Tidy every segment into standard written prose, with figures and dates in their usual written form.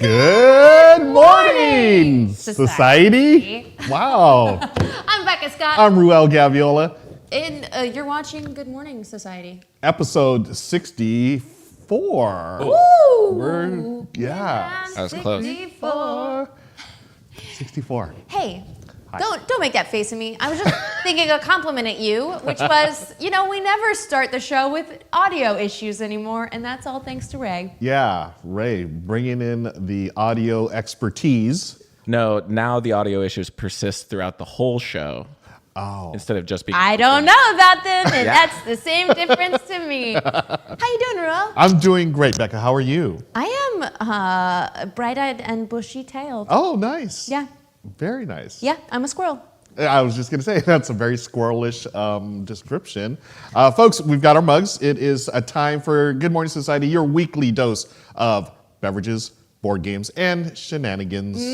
Good morning, Society. Wow. I'm Becca Scott. I'm Ruel Gaviola. And you're watching Good Morning Society. Episode 64. Ooh. Yeah. That was close. 64. Hey, don't make that face at me. I was just thinking a compliment at you, which was, we never start the show with audio issues anymore, and that's all thanks to Ray. Yeah, Ray, bringing in the audio expertise. No, now the audio issues persist throughout the whole show. Oh. Instead of just being... I don't know about them, and that's the same difference to me. How you doing, Ruel? I'm doing great, Becca. How are you? I am bright-eyed and bushy-tailed. Oh, nice. Yeah. Very nice. Yeah, I'm a squirrel. I was just going to say, that's a very squirrelish description. Folks, we've got our mugs. It is a time for Good Morning Society, your weekly dose of beverages, board games, and shenanigans.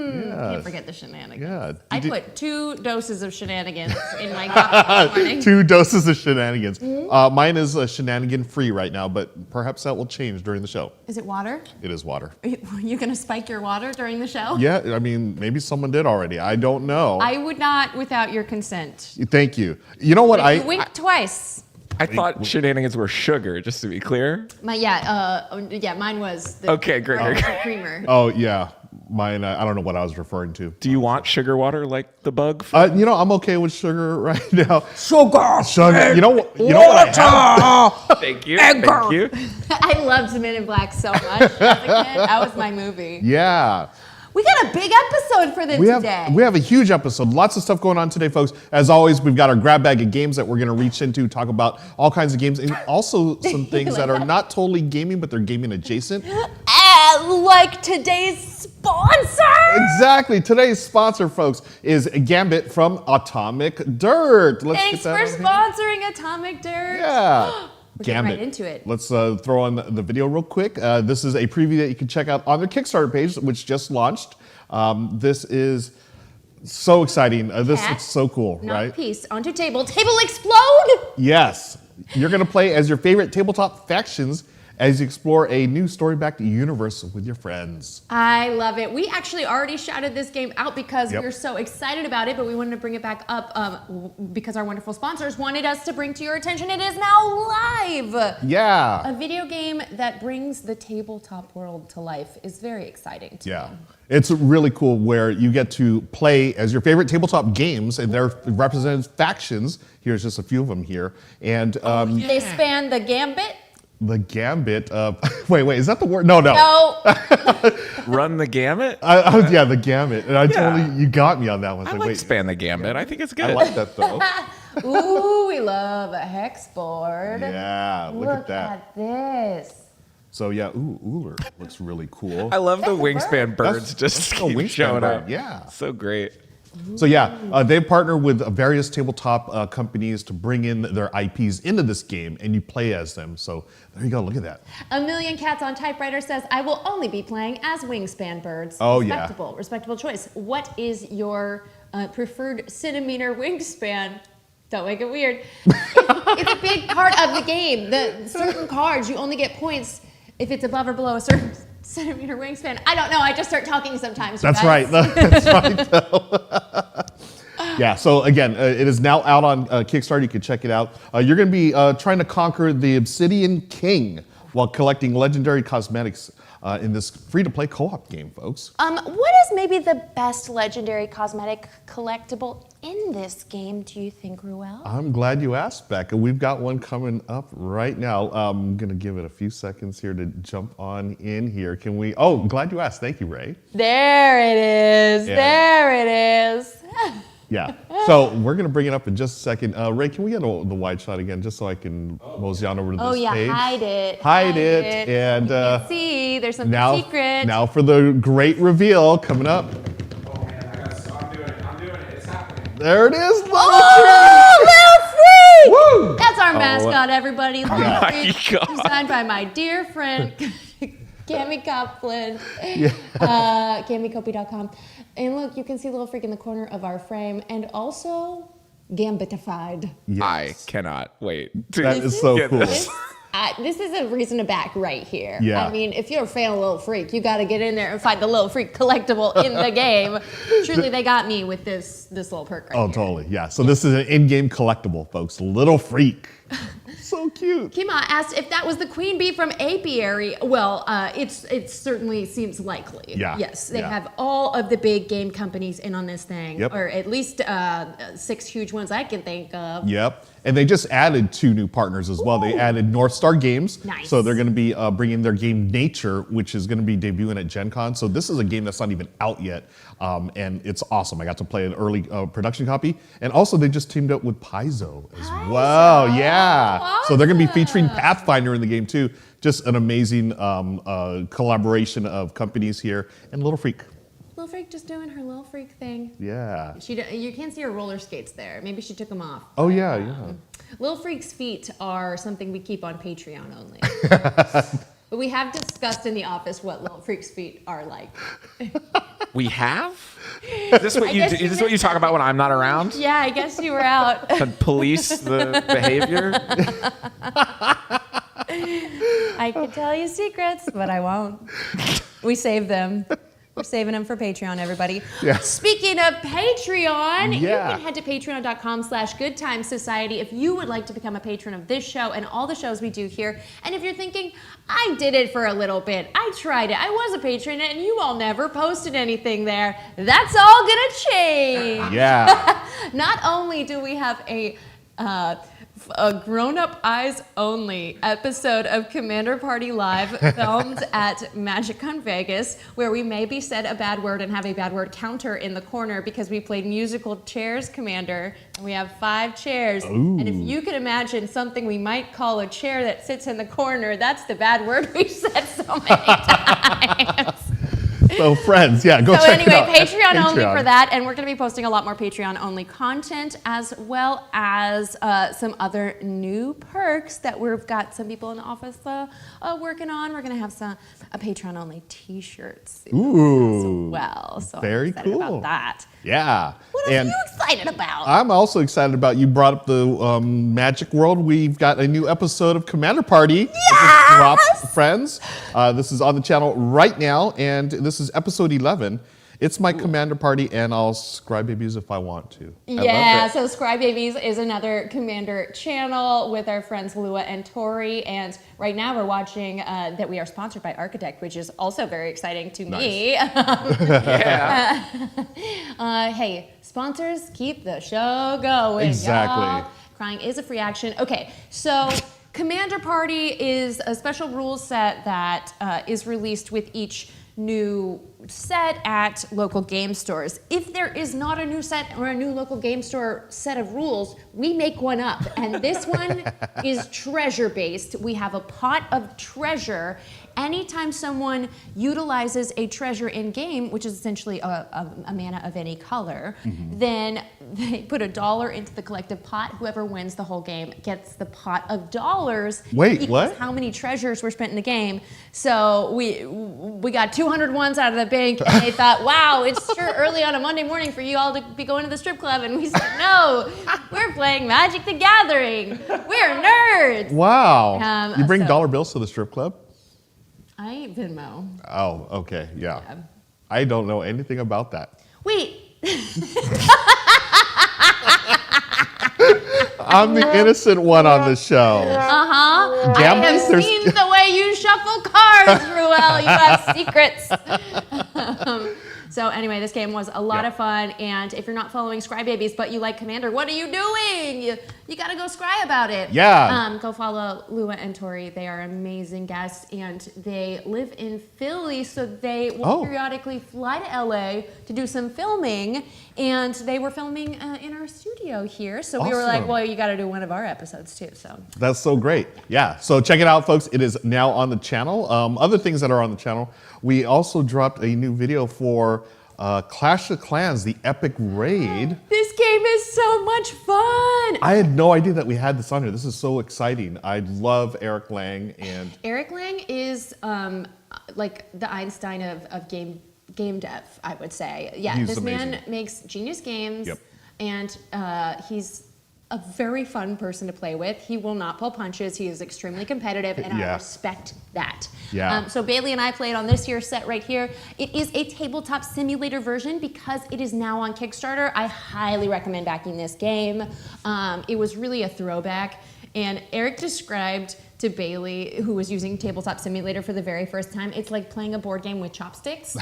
Can't forget the shenanigans. Yeah. I put 2 doses of shenanigans in my coffee this morning. 2 doses of shenanigans. Mine is shenanigan free right now, but perhaps that will change during the show. Is it water? It is water. Are you going to spike your water during the show? Yeah, I mean, maybe someone did already. I don't know. I would not without your consent. Thank you. You know what? You winked twice. I thought shenanigans were sugar, just to be clear. Mine was the Okay, great. artificial creamer. Oh, yeah. Mine, I don't know what I was referring to. Do you want sugar water like the bug? I'm okay with sugar right now. Sugar. You know what I have? Thank you. Thank you. I loved Men in Black so much as a kid. That was my movie. Yeah. We got a big episode for this today. We have a huge episode. Lots of stuff going on today, folks. As always, we've got our grab bag of games that we're going to reach into, talk about all kinds of games, and also some things that are not totally gaming, but they're gaming adjacent. Like today's sponsor. Exactly. Today's sponsor, folks, is Gambit from Atomic Dirt. Thanks for sponsoring Atomic Dirt. Yeah. We're getting right into it. Let's throw on the video real quick. This is a preview that you can check out on their Kickstarter page, which just launched. This is so exciting. This looks so cool, right? Piece onto table. Table explode! Yes. You're going to play as your favorite tabletop factions as you explore a new story-backed universe with your friends. I love it. We actually already shouted this game out because Yep. we're so excited about it, but we wanted to bring it back up because our wonderful sponsors wanted us to bring to your attention. It is now live. Yeah. A video game that brings the tabletop world to life is very exciting to me. It's really cool where you get to play as your favorite tabletop games, and they're represented factions. Here's just a few of them here. And They span the gambit. the gambit of, wait, is that the word? No. No. Run the gamut? Yeah, the gambit. And you got me on that one. I like span the gambit. I think it's good. I like that though. Ooh, we love a hex board. Yeah, look at that. Look at this. So yeah, Uller looks really cool. I love the That's a wingspan birds just that's a keep wingspan showing bird, up. yeah. So great. So yeah, they partner with various tabletop companies to bring in their IPs into this game, and you play as them. So there you go, look at that. A Million Cats on Typewriter says, I will only be playing as wingspan birds. Oh, Respectable choice. What is your preferred centimeter wingspan? Don't make it weird. It's a big part of the game. The certain cards, you only get points if it's above or below a certain centimeter wingspan. I don't know. I just start talking sometimes. That's right. That's right. Yeah. So again, it is now out on Kickstarter. You can check it out. You're going to be trying to conquer the Obsidian King while collecting legendary cosmetics in this free-to-play co-op game, folks. What is maybe the best legendary cosmetic collectible in this game, do you think, Ruel? I'm glad you asked, Becca. We've got one coming up right now. I'm going to give it a few seconds here to jump on in here. Can we? Oh, glad you asked. Thank you, Ray. There it is. Yeah. There it is. Yeah. So we're going to bring it up in just a second. Ray, can we get the wide shot again just so I can mosey on over to this page? Hide it. Hide it. And see, there's something secret. Now for the great reveal coming up. Oh man, I'm doing it. It's happening. There it is. Little Free! Woo! That's our mascot, everybody. Little my Free, God. designed by my dear friend, Cami Coplin. CamiCopy.com. And look, you can see Little Freak in the corner of our frame, and also Gambitified. Yes. I cannot wait to That is so get cool. this. This is a reason to back right here. Yeah. I mean, if you're a fan of Little Freak, you got to get in there and find the Little Freak collectible in the game. Truly, they got me with this little perk right Oh, here. totally. Yeah. So this is an in-game collectible, folks. Little Freak. So cute. Kima asked if that was the queen bee from Apiary. Well, it certainly seems likely. Yeah. Yes, they Yeah. have all of the big game companies in on this thing, Yep. or at least 6 huge ones I can think of. Yep. And they just added 2 new partners as well. They added North Star Games. Nice. So they're going to be bringing their game Nature, which is going to be debuting at Gen Con. So this is a game that's not even out yet. And it's awesome. I got to play an early production copy. And also they just teamed up with Paizo as well. Yeah. So they're going to be featuring Pathfinder in the game too. Just an amazing collaboration of companies here. And Little Freak. Little Freak just doing her Little Freak thing. Yeah. You can't see her roller skates there. Maybe she took them off. Oh, yeah, yeah. Little Freak's feet are something we keep on Patreon only. But we have discussed in the office what Little Freak's feet are like. We have? Is this what I you guess do? you Is this what you talk about when I'm not around? Yeah, I guess you were out. To police the behavior? I could tell you secrets, but I won't. We save them. We're saving them for Patreon, everybody. Yeah. Speaking of Patreon, you Yeah. can head to patreon.com/goodtimesociety if you would like to become a patron of this show and all the shows we do here. And if you're thinking, I did it for a little bit, I tried it, I was a patron, and you all never posted anything there, that's all gonna change. Yeah. Not only do we have a grown-up eyes only episode of Commander Party Live filmed at MagicCon Vegas, where we maybe said a bad word and have a bad word counter in the corner because we played musical chairs Commander, and we have 5 chairs. Ooh. And if you can imagine something we might call a chair that sits in the corner, that's the bad word we said so many times. So friends, yeah, go So check it anyway, out. Patreon only Patreon. for that, and we're going to be posting a lot more Patreon only content, as well as some other new perks that we've got some people in the office working on. We're going to have some Patreon only T-shirts Ooh. as well. So Very I'm excited cool. about that. Yeah. What are you excited about? I'm also excited about, you brought up the Magic World. We've got a new episode of Commander Party. Yes! Drop, friends. This is on the channel right now, and this is episode 11. It's my Commander Party, and I'll scribe babies if I want to. I love Yeah, it. so Scribe Babies is another Commander channel with our friends Lua and Tori, and right now we're watching that we are sponsored by Architect, which is also very exciting to me. Yeah. Hey, sponsors keep the show going. Exactly. Y'all. Crying is a free action. Okay, so Commander Party is a special rules set that is released with each new set at local game stores. If there is not a new set or a new local game store set of rules, we make one up. And this one is treasure based. We have a pot of treasure. Anytime someone utilizes a treasure in game, which is essentially a mana of any color, then they put $1 into the collective pot. Whoever wins the whole game gets the pot of dollars. Wait, equals what? How many treasures were spent in the game? So we got 200 ones out of the bank, and they thought, wow, it's sure early on a Monday morning for you all to be going to the strip club. And we said, no, we're playing Magic the Gathering. We're nerds. Wow. You bring so- dollar bills to the strip club? I ain't Venmo. Oh, okay, yeah. Yeah. I don't know anything about that. Wait. I'm the innocent one on the show. Uh-huh. I Gambling? have There's- seen the way you shuffle cards, Ruel. You have secrets. So anyway, this game was a lot Yeah. of fun, and if you're not following Scry Babies, but you like Commander, what are you doing? You gotta go scry about it. Yeah. Go follow Lua and Tori. They are amazing guests, and they live in Philly, so they will Oh. periodically fly to LA to do some filming, and they were filming in our studio here, so we were like, Awesome. well, you gotta do one of our episodes too, so. That's so great. Yeah, so check it out, folks. It is now on the channel. Other things that are on the channel, we also dropped a new video for Clash of Clans, the epic raid. This game is so much fun! I had no idea that we had this on here. This is so exciting. I love Eric Lang, and Eric Lang is like the Einstein of game dev, I would say. Yeah, He's this man amazing. makes genius games, Yep. and he's a very fun person to play with. He will not pull punches. He is extremely competitive, and I respect that. Yeah. So Bailey and I played on this year's set right here. It is a tabletop simulator version because it is now on Kickstarter. I highly recommend backing this game. It was really a throwback, and Eric described to Bailey, who was using Tabletop Simulator for the very first time, it's like playing a board game with chopsticks.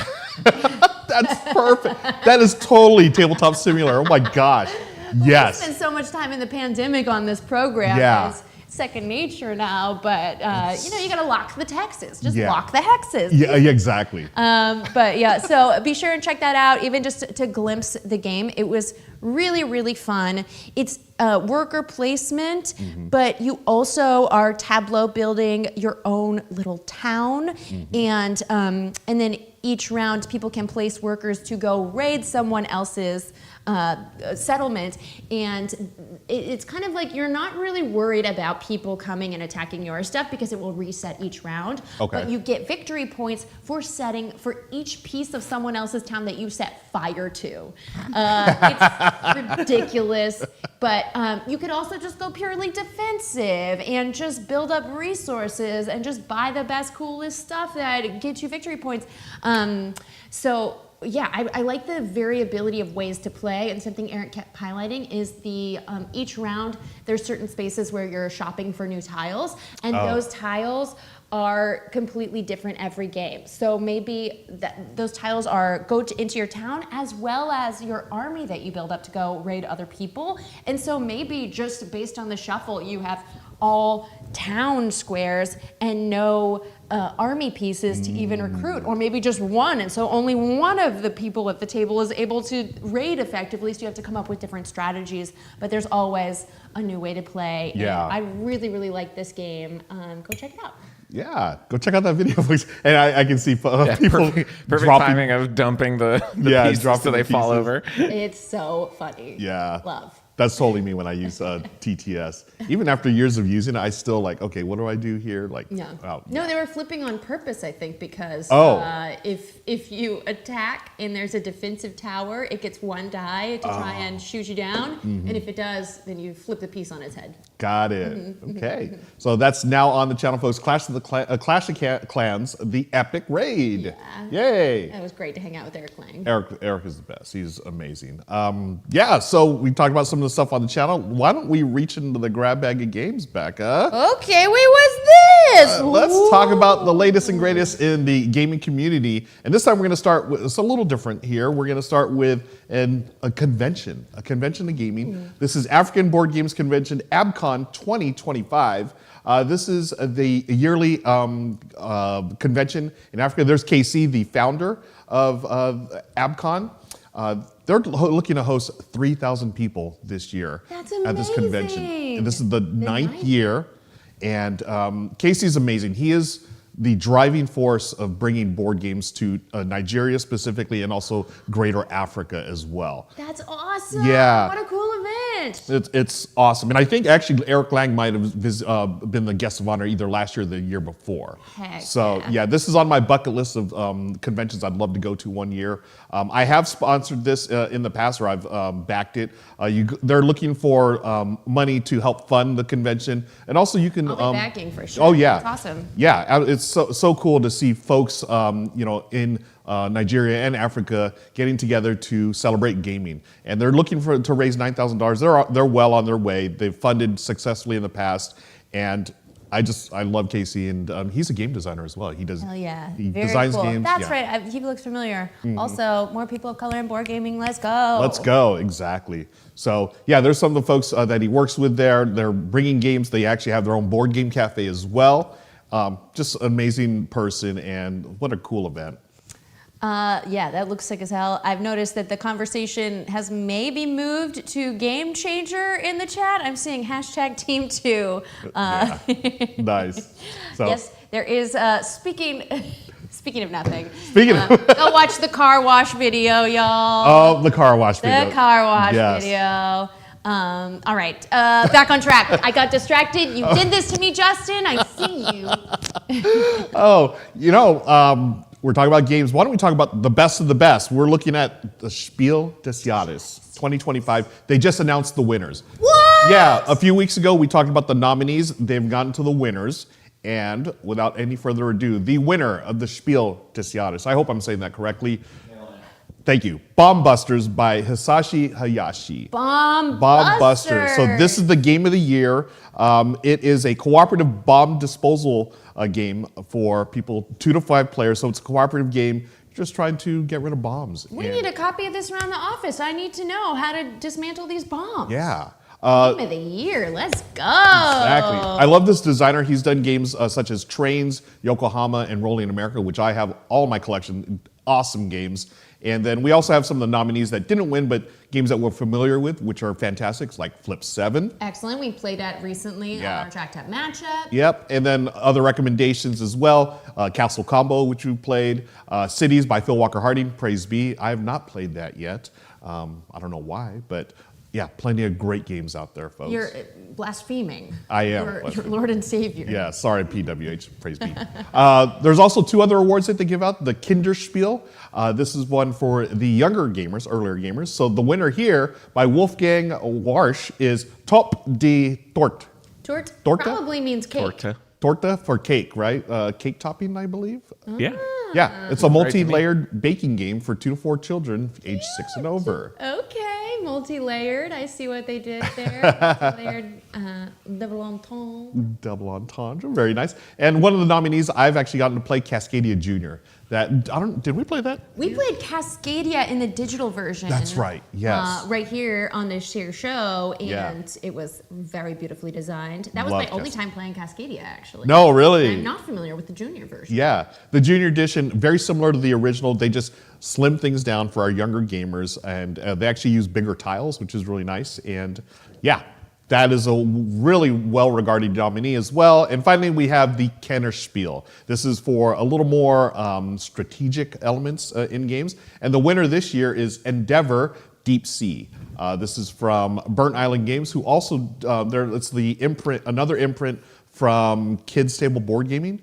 That's perfect. That is totally Tabletop Simulator. Oh my gosh. Yes. We spent so much time in the pandemic on this program. Yeah. It's second nature now, but you gotta lock the texts. Just lock the hexes. Yeah, exactly. But yeah, so be sure and check that out, even just to glimpse the game. It was really, really fun. It's worker placement, but you also are tableau building your own little town, and then each round people can place workers to go raid someone else's settlement, and it's kind of like you're not really worried about people coming and attacking your stuff because it will reset each round. Okay. But you get victory points for setting for each piece of someone else's town that you set fire to. It's ridiculous, but you could also just go purely defensive and just build up resources and just buy the best, coolest stuff that gets you victory points. So yeah, I like the variability of ways to play, and something Eric kept highlighting is the each round there's certain spaces where you're shopping for new tiles, and those tiles are completely different every game. So maybe those tiles into your town as well as your army that you build up to go raid other people, and so maybe just based on the shuffle you have all town squares and no army pieces to even recruit, or maybe just one, and so only one of the people at the table is able to raid effectively, so you have to come up with different strategies, but there's always a new way to play. Yeah. And I really, really like this game. Go check it out. Yeah, go check out that video, please. And I can see people Perfect dropping. timing of dumping the pieces dropping so they the fall pieces. over. It's so funny. Yeah. Love. That's totally me when I use TTS. Even after years of using it, I still like, okay, what do I do here? Like, Yeah. wow. No, they were flipping on purpose, I think, because if you attack and there's a defensive tower, it gets one die to try and shoot you down, and if it does, then you flip the piece on its head. Got it. Okay. So that's now on the channel, folks. Clash of Clans, the Epic Raid. Yeah. Yay. It was great to hang out with Eric Lang. Eric is the best. He's amazing. So we talked about some of the stuff on the channel. Why don't we reach into the grab bag of games, Becca? Okay, wait, what's this? Let's talk about the latest and greatest in the gaming community. And this time we're going to start with, it's a little different here. We're going to start with a convention of gaming. This is African Board Games Convention, ABCON 2025. This is the yearly convention in Africa. There's KC, the founder of ABCON. They're looking to host 3,000 people this year at this convention. amazing. And this is the ninth year. And Casey's amazing. He is the driving force of bringing board games to Nigeria specifically, and also greater Africa as well. That's awesome. Yeah. What a cool event. It's awesome. And I think actually Eric Lang might have been the guest of honor either last year or the year before. Heck So yeah, this is on my bucket list of conventions I'd love to go to one year. I have sponsored this in the past, or I've backed it. They're looking for money to help fund the convention. And also you can... I'll be backing for sure. Oh yeah. That's awesome. Yeah, it's so cool to see folks, in Nigeria and Africa getting together to celebrate gaming, and they're looking to raise $9,000. They're well on their way. They've funded successfully in the past, and I love Casey, and he's a game designer as well. He does. Hell yeah. He Very designs cool. games. That's yeah. right. He looks familiar. Also, more people of color in board gaming. Let's go. Let's go. Exactly. So yeah, there's some of the folks that he works with there. They're bringing games. They actually have their own board game cafe as well. Just an amazing person, and what a cool event. Yeah, that looks sick as hell. I've noticed that the conversation has maybe moved to Game Changer in the chat. I'm seeing hashtag Team 2. Nice. So, Yes, there is, speaking of nothing. Speaking of- Go watch the car wash video, y'all. Oh, the car wash video. The car wash Yes. video. All right, back on track. I got distracted. You did this to me, Justin. I see you. We're talking about games. Why don't we talk about the best of the best? We're looking at the Spiel des Jahres 2025. They just announced the winners. What? Yeah, a few weeks ago we talked about the nominees. They've gotten to the winners. And without any further ado, the winner of the Spiel des Jahres, I hope I'm saying that correctly. Thank you. Bomb Busters by Hisashi Hayashi. Bomb Busters. So this is the game of the year. It is a cooperative bomb disposal game for people 2 to 5 players. So it's a cooperative game just trying to get rid of bombs. We need a copy of this around the office. I need to know how to dismantle these bombs. Yeah. Game of the year. Let's go. Exactly. I love this designer. He's done games such as Trains, Yokohama, and Rolling America, which I have all in my collection. Awesome games. And then we also have some of the nominees that didn't win, but games that we're familiar with, which are fantastic, like Flip 7. Excellent. We played that recently on our Track Tap matchup. Yep. And then other recommendations as well. Castle Combo, which we played. Cities by Phil Walker Harding. Praise be. I have not played that yet. I don't know why, but yeah, plenty of great games out there, folks. You're blaspheming. I am. Your Lord and Savior. Yeah, sorry, PWH. Praise be. There's also 2 other awards that they give out. The Kinderspiel. This is one for the younger gamers, earlier gamers. So the winner here by Wolfgang Warsch is Top de Tort. Torte Torta? probably means cake. Torta. Torta for cake, right? Cake topping, I believe. Yeah. Yeah, it's a multi-layered baking game for 2 to 4 children, age 6 and over. Okay, multi-layered. I see what they did there. Multi-layered double entendre. Double entendre, very nice. And one of the nominees, I've actually gotten to play Cascadia Junior. Did we play that? We played Cascadia in the digital version. That's right, yes. Right here on this sheer show, and Yeah. it was very beautifully designed. That was Love my only Cascadia. time playing Cascadia, actually. No, really? I'm not familiar with the junior version. Yeah, the junior edition, very similar to the original. They just slim things down for our younger gamers, and they actually use bigger tiles, which is really nice. And yeah, that is a really well-regarded nominee as well. And finally, we have the Kenner Spiel. This is for a little more strategic elements in games. And the winner this year is Endeavor Deep Sea. This is from Burnt Island Games, who also, it's the imprint, another imprint from Kids Table Board Gaming.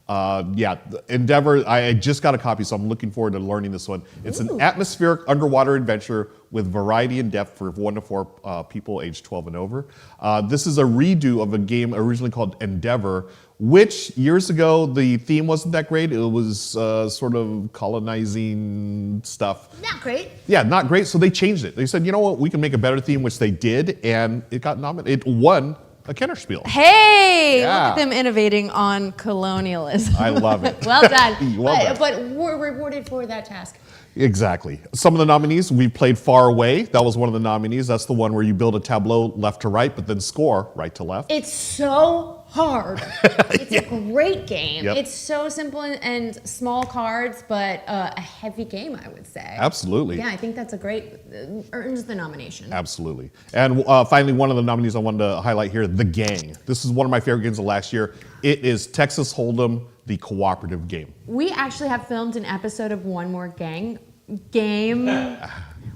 Endeavor, I just got a copy, so I'm looking forward to learning this one. It's an atmospheric underwater adventure with variety and depth for 1 to 4 people aged 12 and over. This is a redo of a game originally called Endeavor, which years ago, the theme wasn't that great. It was sort of colonizing stuff. Not great. Yeah, not great, so they changed it. They said, you know what, we can make a better theme, which they did, and it got nominated. It won a Kenner Spiel. Hey, Yeah. look at them innovating on colonialism. I love it. Well done. Well done. But we're rewarded for that task. Exactly. Some of the nominees, we played Far Away. That was one of the nominees. That's the one where you build a tableau left to right, but then score right to left. It's so hard. It's a great game. Yep. It's so simple and small cards, but a heavy game, I would say. Absolutely. Yeah, I think that's a great, earns the nomination. Absolutely. And finally, one of the nominees I wanted to highlight here, The Gang. This is one of my favorite games of last year. It is Texas Hold'em, the cooperative game. We actually have filmed an episode of One More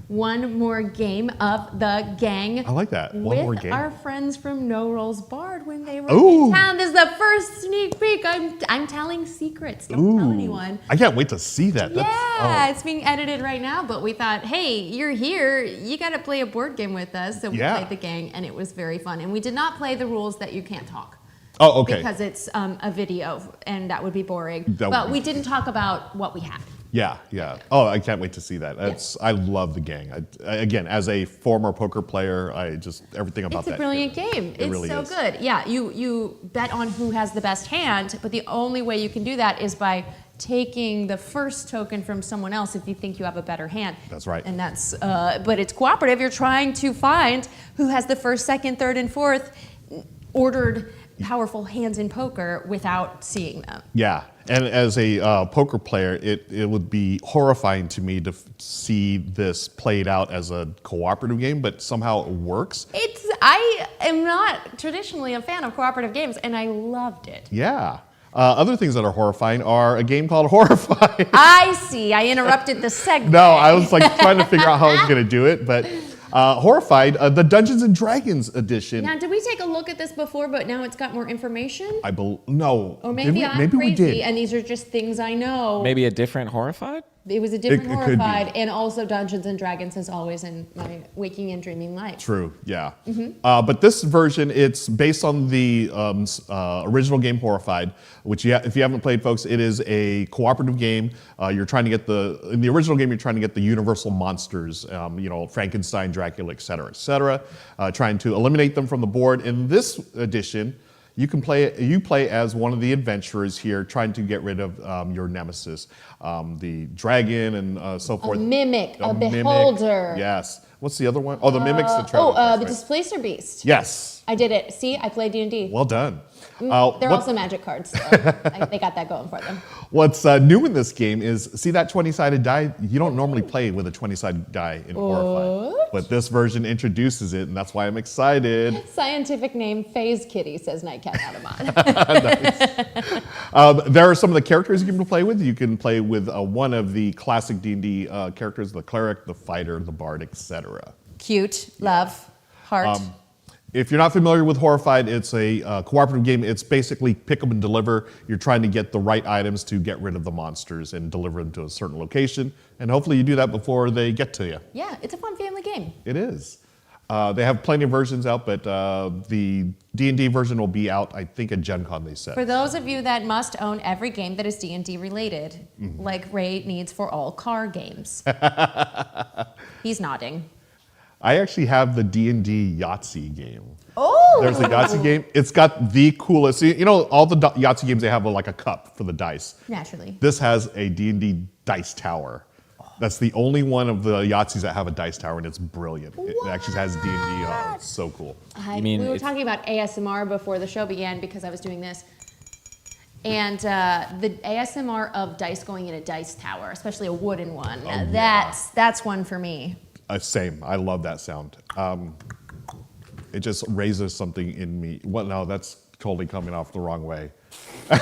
One More Game of the Gang. I like that. One with more game. our friends from No Rolls Barred when they were Ooh. in town. This is the first sneak peek. I'm telling secrets. Don't tell anyone. I can't wait to see that. Yeah, it's being edited right now, but we thought, hey, you're here. You got to play a board game with us. So we played The Gang, and it was very fun. And we did not play the rules that you can't talk. Oh, okay. Because it's a video, and that would be boring. That would But be- we didn't talk about what we had. Yeah, yeah. Oh, I can't wait to see that. I love The Gang. Again, as a former poker player, everything about that. It's a brilliant game. It's really so is. good. Yeah, you bet on who has the best hand, but the only way you can do that is by taking the first token from someone else if you think you have a better hand. That's right. And that's, but it's cooperative. You're trying to find who has the first, second, third, and fourth ordered powerful hands in poker without seeing them. Yeah, and as a poker player, it would be horrifying to me to see this played out as a cooperative game, but somehow it works. I am not traditionally a fan of cooperative games, and I loved it. Yeah. Other things that are horrifying are a game called Horrify. I see. I interrupted the segment. No, I was like trying to figure out how I was going to do it, but Horrified, the Dungeons and Dragons edition. Now, did we take a look at this before, but now it's got more information? No. Or maybe I'm maybe crazy, we did. and these are just things I know. Maybe a different Horrified? It was a different It could be. Horrified, and also Dungeons and Dragons as always in my waking and dreaming life. True, yeah. Mm-hmm. But this version, it's based on the original game Horrified, which if you haven't played, folks, it is a cooperative game. You're trying to get in the original game, you're trying to get the universal monsters, Frankenstein, Dracula, et cetera, trying to eliminate them from the board. In this edition, you play as one of the adventurers here, trying to get rid of your nemesis, the dragon and so forth. A mimic, a beholder. Yes. What's the other one? Oh, the mimic's the treasure. The Displacer Beast. Yes. I did it. See, I played D&D. Well done. They're also magic cards, so they got that going for them. What's new in this game is, see that 20-sided die? You don't normally play with a 20-sided die in Horrified. But this version introduces it, and that's why I'm excited. Scientific name, Phase Kitty, says Nightcat Automata. There are some of the characters you can play with. You can play with one of the classic D&D characters, the cleric, the fighter, the bard, etc. Cute, love, heart. If you're not familiar with Horrified, it's a cooperative game. It's basically pick up and deliver. You're trying to get the right items to get rid of the monsters and deliver them to a certain location. And hopefully you do that before they get to you. Yeah, it's a fun family game. It is. They have plenty of versions out, but the D&D version will be out, I think, at Gen Con, they said. For those of you that must own every game that is D&D related, like Ray needs for all car games. He's nodding. I actually have the D&D Yahtzee game. Oh! There's a Yahtzee game. It's got the coolest, all the Yahtzee games, they have like a cup for the dice. Naturally. This has a D&D dice tower. That's the only one of the Yahtzees that have a dice tower, and it's brilliant. It actually has D&D on it. It's so cool. We were talking about ASMR before the show began because I was doing this. And the ASMR of dice going in a dice tower, especially a wooden one, that's one for me. Same. I love that sound. It just raises something in me. Well, no, that's totally coming off the wrong way. In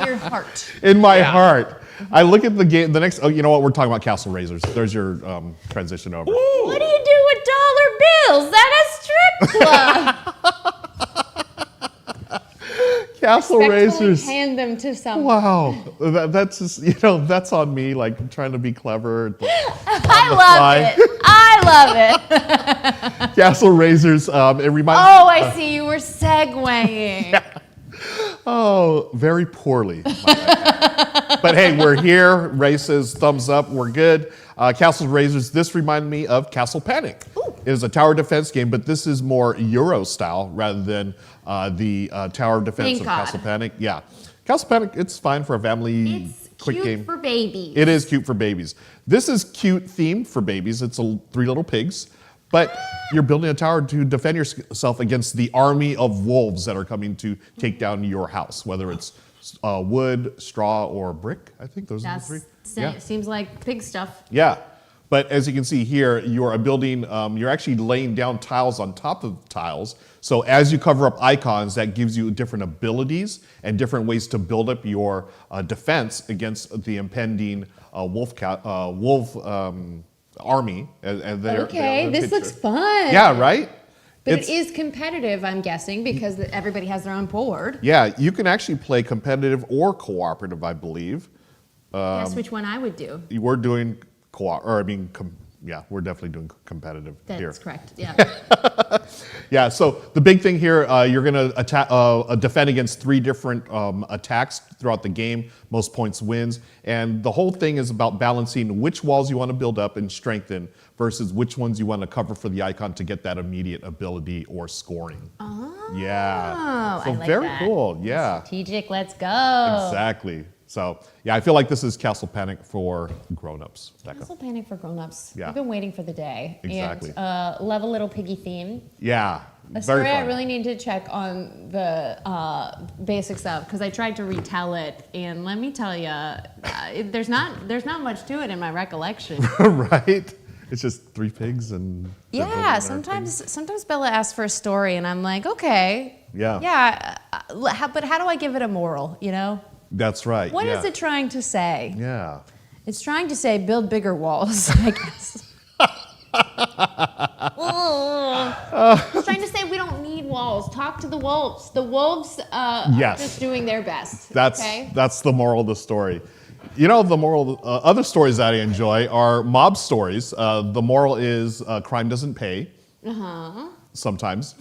your heart. In my heart. I look at the game, you know what? We're talking about Castle Raisers. There's your transition over. What do you do with dollar bills? That is strip club. Castle Raisers. Hand them to someone. Wow. That's just, that's on me, like trying to be clever. I love it. Castle Raisers, it reminds Oh, I see. You were segueing. Yeah. Oh, very poorly. But hey, we're here. Ray says thumbs up. We're good. Castle Raisers, this reminded me of Castle Panic. Ooh. It is a tower defense game, but this is more Euro style rather than the tower defense Thank of God. Castle Panic. Yeah. Castle Panic, it's fine for a family It's quick cute game. for babies. It is cute for babies. This is cute themed for babies. It's three little pigs. But you're building a tower to defend yourself against the army of wolves that are coming to take down your house, whether it's wood, straw, or brick. I think those are the three. Seems like pig stuff. Yeah. But as you can see here, you're building, you're actually laying down tiles on top of tiles. So as you cover up icons, that gives you different abilities and different ways to build up your defense against the impending wolf army. Okay, this looks fun. Yeah, right? But it is competitive, I'm guessing, because everybody has their own board. Yeah, you can actually play competitive or cooperative, I believe. Guess which one I would do. We're doing we're definitely doing competitive here. That's correct, yeah. Yeah, so the big thing here, you're going to defend against 3 different attacks throughout the game. Most points wins. And the whole thing is about balancing which walls you want to build up and strengthen versus which ones you want to cover for the icon to get that immediate ability or scoring. Oh, yeah. So I like very that. cool, yeah. Strategic, let's go. Exactly. So, yeah, I feel like this is Castle Panic for grown-ups. Becca. Castle Panic for grown-ups. Yeah. I've been waiting for the day. Exactly. And love a little piggy theme. Yeah, A very story I fun. really need to check on the basics of, because I tried to retell it, and let me tell you, there's not much to it in my recollection. Right? It's just 3 pigs and... they're building Yeah, their sometimes Bella asks for a story, and I'm like, okay. Yeah. Yeah, but how do I give it a moral, That's right. What yeah. is it trying to say? Yeah. It's trying to say build bigger walls, I guess. It's trying to say we don't need walls. Talk to the wolves. The wolves are Yes. just doing their best. That's okay? the moral of the story. You know, the moral, other stories that I enjoy are mob stories. The moral is crime doesn't pay. Sometimes.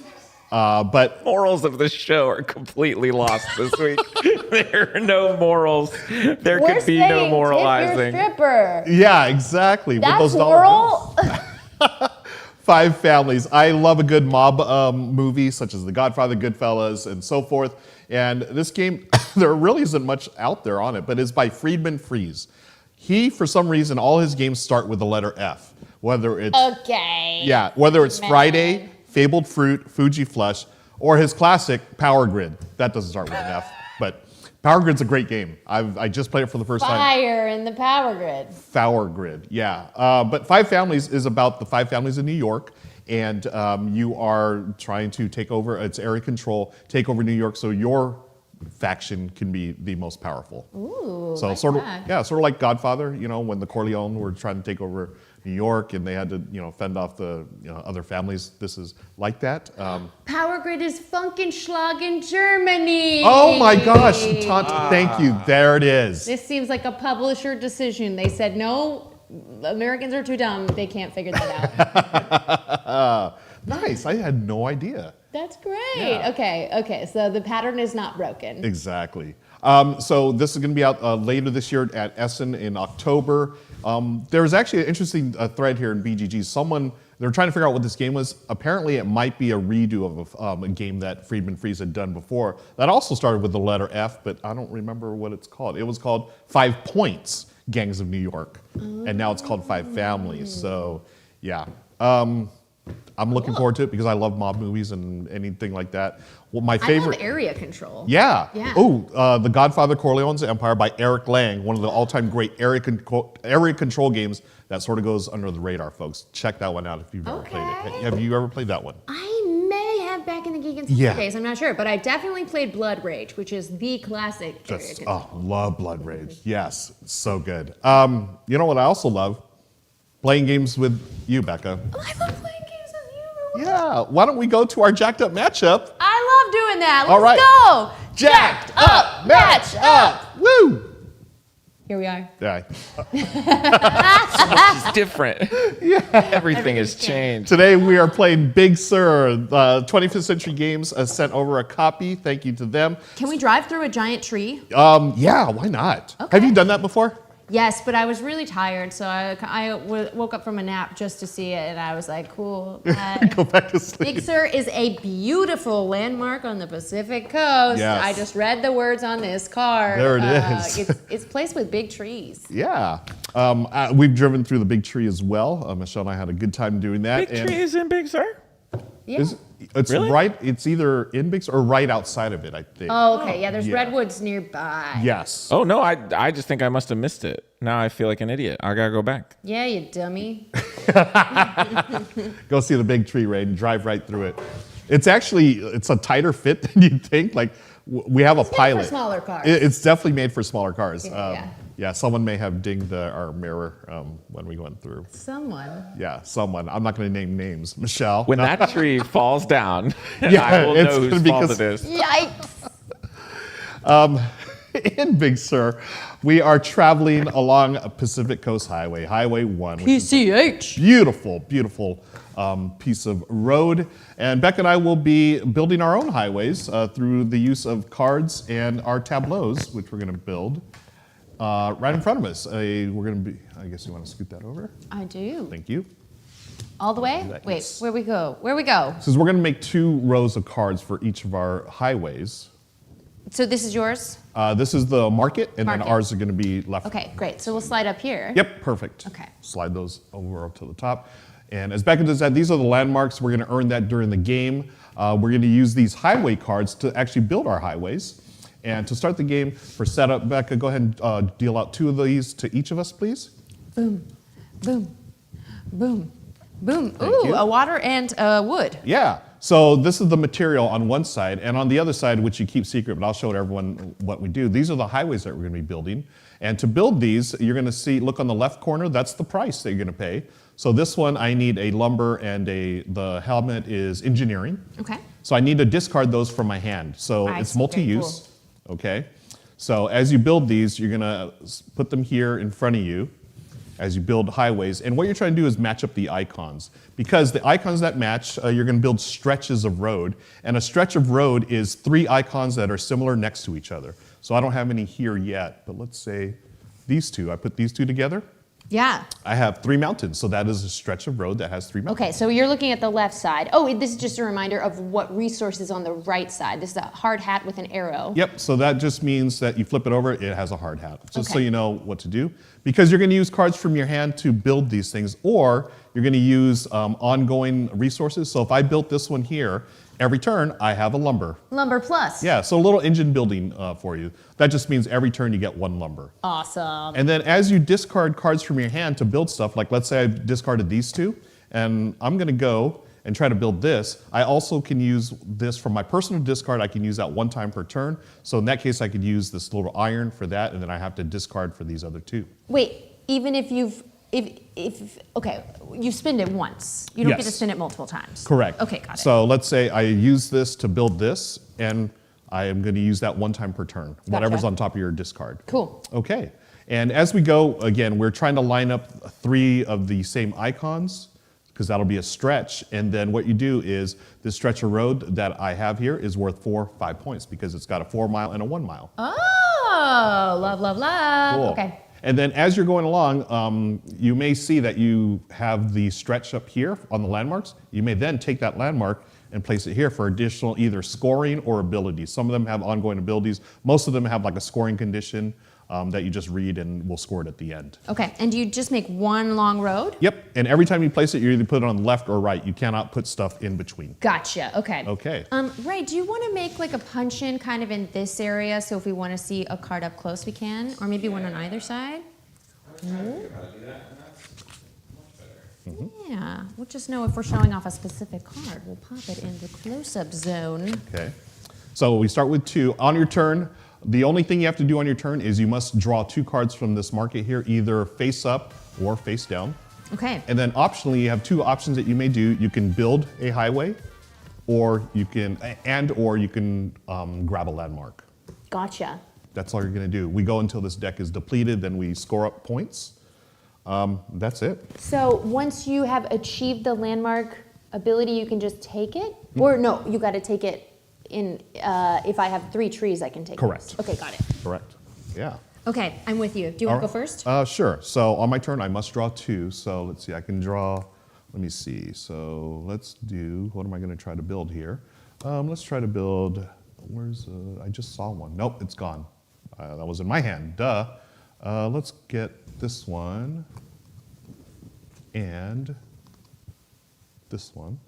But Morals of the show are completely lost this week. There are no morals. There could be no moralizing. Tip your stripper. yeah, exactly. With That's those dollar bills. moral. Five Families. I love a good mob movie, such as The Godfather, Goodfellas, and so forth. And this game, there really isn't much out there on it, but it's by Friedman Freeze. He, for some reason, all his games start with the letter F. Whether it's Okay. whether it's Man. Friday, Fabled Fruit, Fuji Flush, or his classic Power Grid. That doesn't start with an F, but Power Grid's a great game. I just played it for the first time. Fire in the power grid. Power Grid, yeah. But Five Families is about the five families in New York, and you are trying to take over, it's area control, take over New York so your faction can be the most powerful. Ooh, So like sort of, that. yeah, sort of like Godfather, you know, when the Corleone were trying to take over New York and they had to, you know, fend off the other families. This is like that. Power grid is Funkenschlagen, Germany. Oh my gosh, thank you. There it is. This seems like a publisher decision. They said, no, Americans are too dumb. They can't figure that out. Nice. I had no idea. That's great. Yeah. Okay. So the pattern is not broken. Exactly. So this is going to be out later this year at Essen in October. There was actually an interesting thread here in BGG. They're trying to figure out what this game was. Apparently, it might be a redo of a game that Friedman Freeze had done before. That also started with the letter F, but I don't remember what it's called. It was called 5 Points, Gangs of New York. And now it's called Five Families. So, yeah. I'm looking forward to it because I love mob movies and anything like that. Well, my favorite. I love area control. Yeah. Yeah. Oh, The Godfather Corleone's Empire by Eric Lang, one of the all-time great area control games that sort of goes under the radar, folks. Check that one out if you've ever played it. Okay. Have you ever played that one? I may have back in the Geek and Super Yeah. days. I'm not sure, but I definitely played Blood Rage, which is the classic area Just, control. love Blood Rage. Yes, so good. You know what I also love? Playing games with you, Becca. Oh, I love playing games with you. Yeah, why don't we go to our jacked up matchup? I love doing that. Let's All right. go. Jacked up match up. Woo! Here we are. Yeah. It's different. Yeah. Everything has changed. Today we are playing Big Sur. 25th Century Games sent over a copy. Thank you to them. Can we drive through a giant tree? Yeah, why not? Okay. Have you done that before? Yes, but I was really tired, so I woke up from a nap just to see it, and I was like, cool. Go back to sleep. Big Sur is a beautiful landmark on the Pacific coast. Yes. I just read the words on this card. There it is. It's placed with big trees. Yeah. We've driven through the big tree as well. Michelle and I had a good time doing that. Big Tree is in Big Sur? Yeah. It's Really? right. It's either in Big Sur or right outside of it, I think. Oh, okay. Yeah, there's Yeah. redwoods nearby. Yes. Oh, no, I just think I must have missed it. Now I feel like an idiot. I gotta go back. Yeah, you dummy. Go see the big tree, Ray, and drive right through it. It's a tighter fit than you'd think. Like we have It's a made pilot. for smaller cars. It's definitely made for smaller cars. Yeah. Someone may have dinged our mirror when we went through. Someone. Yeah, someone. I'm not going to name names. Michelle. When that tree falls down, Yeah, I will it's know gonna whose be fault 'cause- it is. Yikes. In Big Sur, we are traveling along a Pacific Coast Highway, Highway 1. which is a PCH. beautiful, beautiful piece of road. And Becca and I will be building our own highways through the use of cards and our tableaus, which we're going to build right in front of us. We're going to be, I guess you want to scoot that over? I do. Thank you. All the way? That Wait, is- where we go? Where we go? Since we're going to make 2 rows of cards for each of our highways. So this is yours? This is the market, and Market. then ours are going to be left. Okay, great. So we'll slide up here. Yep, perfect. Okay. Slide those over up to the top. And as Becca does that, these are the landmarks. We're going to earn that during the game. We're going to use these highway cards to actually build our highways. And to start the game, for setup, Becca, go ahead and deal out 2 of these to each of us, please. Boom, boom, boom, boom. Thank Ooh, you. a water and wood. Yeah. So this is the material on one side, and on the other side, which you keep secret, but I'll show everyone what we do. These are the highways that we're going to be building. And to build these, you're going to see, look on the left corner, that's the price that you're going to pay. So this one, I need a lumber, and the helmet is engineering. Okay. So I need to discard those from my hand. So I it's see. Very multi-use. Okay. So as you build these, you're gonna put them here in front of you as you build highways. And what you're trying to do is match up the icons. Because the icons that match, you're gonna build stretches of road. And a stretch of road is 3 icons that are similar next to each other. So I don't have any here yet, but let's say these two. I put these two together. Yeah. I have 3 mountains, so that is a stretch of road that has 3 mountains. Okay, so you're looking at the left side. Oh, this is just a reminder of what resource is on the right side. This is a hard hat with an arrow. Yep, so that just means that you flip it over, it has a hard hat. Just so Okay. you know what to do. Because you're gonna use cards from your hand to build these things, or you're gonna use ongoing resources. So if I built this one here, every turn I have a lumber. Lumber plus. Yeah, so a little engine building for you. That just means every turn you get 1 lumber. Awesome. And then as you discard cards from your hand to build stuff, like let's say I discarded these 2, and I'm gonna go and try to build this. I also can use this from my personal discard. I can use that 1 time per turn. So in that case, I could use this little iron for that, and then I have to discard for these other 2. Wait, even if okay, you spend it once. You don't get to Yes. spend it multiple times. Correct. Okay, got it. So let's say I use this to build this, and I am going to use that 1 time per turn, whatever's on top of your discard. Cool. Okay. And as we go, again, we're trying to line up 3 of the same icons, because that'll be a stretch. And then what you do is this stretch of road that I have here is worth 5 points, because it's got a 4 mile and a 1 mile. Oh, love, love, love. Cool. Okay. And then as you're going along, you may see that you have the stretch up here on the landmarks. You may then take that landmark and place it here for additional either scoring or abilities. Some of them have ongoing abilities. Most of them have like a scoring condition that you just read and will score it at the end. Okay, and do you just make one long road? Yep, and every time you place it, you either put it on the left or right. You cannot put stuff in between. Gotcha, okay. Okay. Ray, do you want to make like a punch-in kind of in this area, so if we want to see a card up close, we can? Or maybe one on either side? Yeah, we'll just know if we're showing off a specific card. We'll pop it in the close-up zone. Okay. So we start with 2. On your turn, the only thing you have to do on your turn is you must draw 2 cards from this market here, either face up or face down. Okay. And then optionally, you have 2 options that you may do. You can build a highway, or you can grab a landmark. Gotcha. That's all you're gonna do. We go until this deck is depleted, then we score up points. That's it. So once you have achieved the landmark ability, you can just take it? Or no, you got to take it in, if I have 3 trees, I can take it. Correct. Okay, got it. Correct. Yeah. Okay, I'm with you. Do you want to go first? Sure. So on my turn, I must draw 2. So let's see, I can draw, let me see. So let's do, what am I going to try to build here? Let's try to build, I just saw one. Nope, it's gone. That was in my hand, duh. Let's get this one and this one.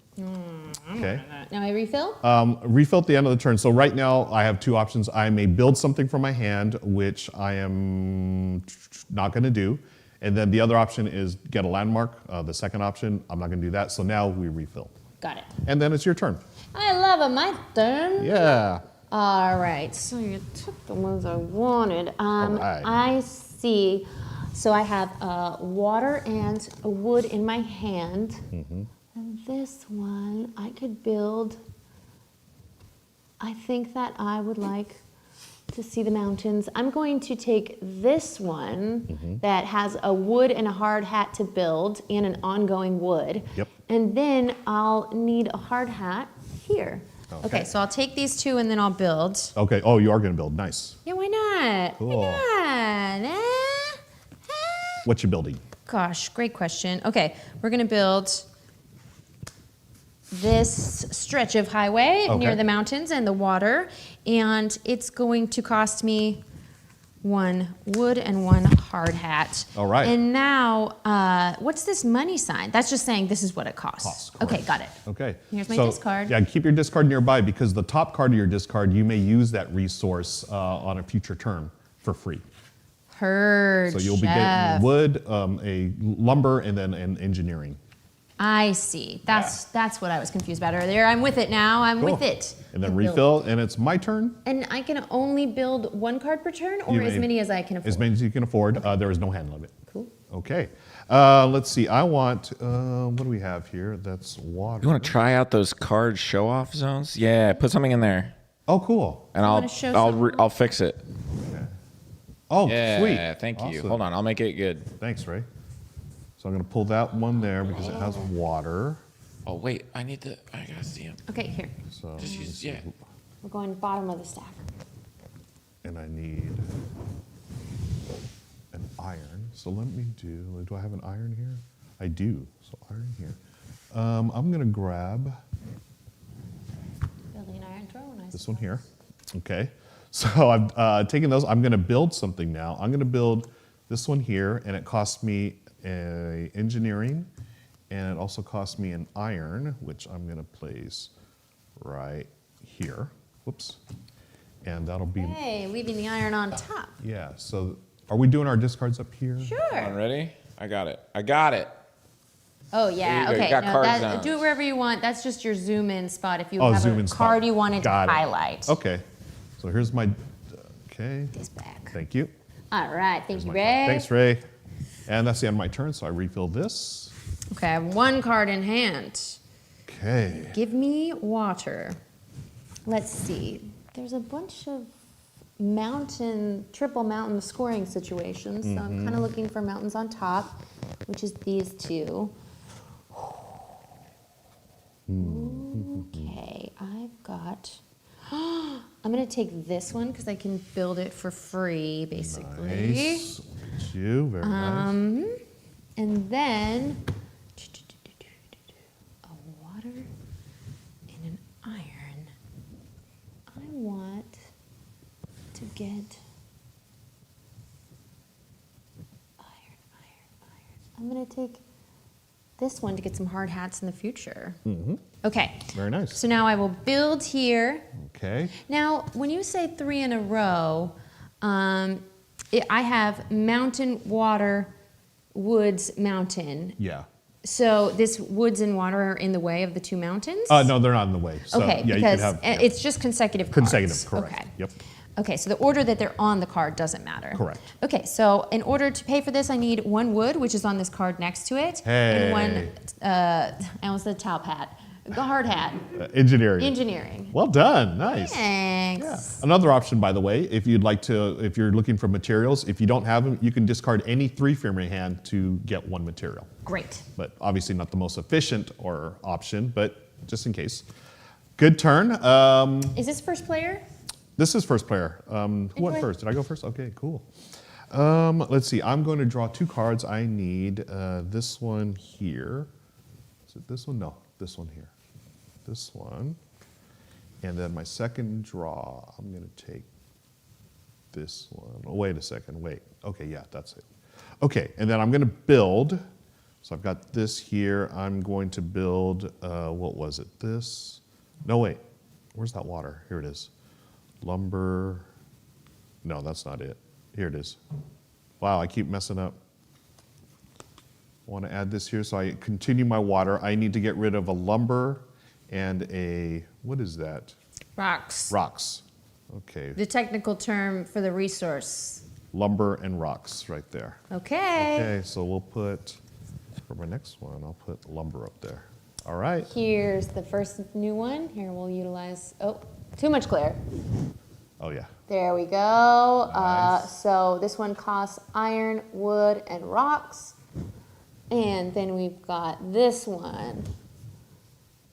Okay. Now I refill? Refill at the end of the turn. So right now I have 2 options. I may build something from my hand, which I am not going to do. And then the other option is get a landmark. The second option, I'm not going to do that. So now we refill. Got it. And then it's your turn. I love it. My turn. Yeah. All right, so you took the ones I wanted. right. I see. So I have water and a wood in my hand. And this one, I could build. I think that I would like to see the mountains. I'm going to take this one that has a wood and a hard hat to build and an ongoing wood. Yep. And then I'll need a hard hat here. Okay, so I'll take these 2 and then I'll build. Okay. Oh, you are going to build. Nice. Yeah, why not? Cool. Why not? What you building? Gosh, great question. Okay, we're gonna build this stretch of highway near Okay. the mountains and the water, and it's going to cost me 1 wood and 1 hard hat. All right. And now, what's this money sign? That's just saying this is what it costs. Okay, correct. got it. Okay. Here's my So, discard. Yeah, keep your discard nearby, because the top card of your discard, you may use that resource on a future turn for free. Heard, So you'll be Chef. getting wood, a lumber, and then an engineering. I see. That's what I was confused about earlier. I'm with it now. I'm with Cool. it. And then I build. refill, and it's my turn. And I can only build 1 card per turn, or You as may- many as I can afford? As many as you can afford. There is no hand limit. Cool. Okay. Let's see. I want, what do we have here? That's water. You want to try out those card show-off zones? Yeah, put something in there, Oh, cool. and wanna show I'll fix it. Okay. Oh, Yeah, sweet. thank you. Awesome. Hold on, I'll make it good. Thanks, Ray. So I'm going to pull that one there because it has water. Oh wait, I gotta see him. Okay, here. So, Just use, yeah. We're going bottom of the stack. and I need an iron. So let me do I have an iron here? I do. So iron here. I'm going to grab Building an iron throne, I this one suppose. here. Okay. So I've taken those. I'm going to build something now. I'm going to build this one here, and it costs me engineering, and it also costs me an iron, which I'm going to place right here. Whoops. And that'll be, Hey, leaving the iron on top. yeah. So are we doing our discards up here? Come Sure. on, ready? I got it. I got it. Oh yeah, There you go. okay. You got No, card that, zones. do it wherever you want. That's just your zoom in spot if you Oh, have zoom a in spot. card you wanted Got to it. highlight. Okay. So here's my, okay. This back. Thank you. All right, thank you, My- Ray. Thanks, Ray. And that's the end of my turn, so I refill this. Okay, I have one card in hand. Okay. Give me water. Let's see. There's a bunch of triple mountain scoring situations. So I'm kind of looking for mountains on top, which is these two. Okay, I've got. I'm gonna take this one because I can build it for free, basically. Nice. Look at you. Very nice. And then a water and an iron. I want to get iron. I'm gonna take this one to get some hard hats in the future. Okay. Very nice. So now I will build here. Okay. Now, when you say 3 in a row, I have mountain, water, woods, mountain. Yeah. So this woods and water are in the way of the two mountains? No, they're not in the way. So, Okay, yeah, because you could have it's just consecutive cards. consecutive. Correct. Okay. Yep. Okay, so the order that they're on the card doesn't matter. Correct. Okay, so in order to pay for this, I need one wood, which is on this card next to it, and one, I almost said top hat, a hard hat, Engineering. engineering. Well done. Nice. Thanks. Yeah. Another option, by the way, if you'd like to, if you're looking for materials, if you don't have them, you can discard any 3 from your hand to get 1 material. Great. But obviously not the most efficient or option, but just in case. Good turn. Is this first player? This is first player. Who went Enjoy. first? Did I go first? Okay, cool. Let's see. I'm going to draw 2 cards. I need this one here. Is it this one? No, this one here. This one. And then my second draw, I'm going to take this one. Oh, wait a second. Wait. Okay, yeah, that's it. Okay, and then I'm going to build. So I've got this here. I'm going to build, what was it? This? No, wait. Where's that water? Here it is. Lumber. No, that's not it. Here it is. Wow, I keep messing up. I want to add this here so I continue my water. I need to get rid of a lumber and a, what is that? Rocks. Rocks. Okay, The technical term for the resource. lumber and rocks right there. Okay. Okay, so we'll put, for my next one, I'll put lumber up there. All right. Here's the first new one. Here we'll utilize, oh, too much glare. Oh, yeah. There we go. Nice. So this one costs iron, wood, and rocks. And then we've got this one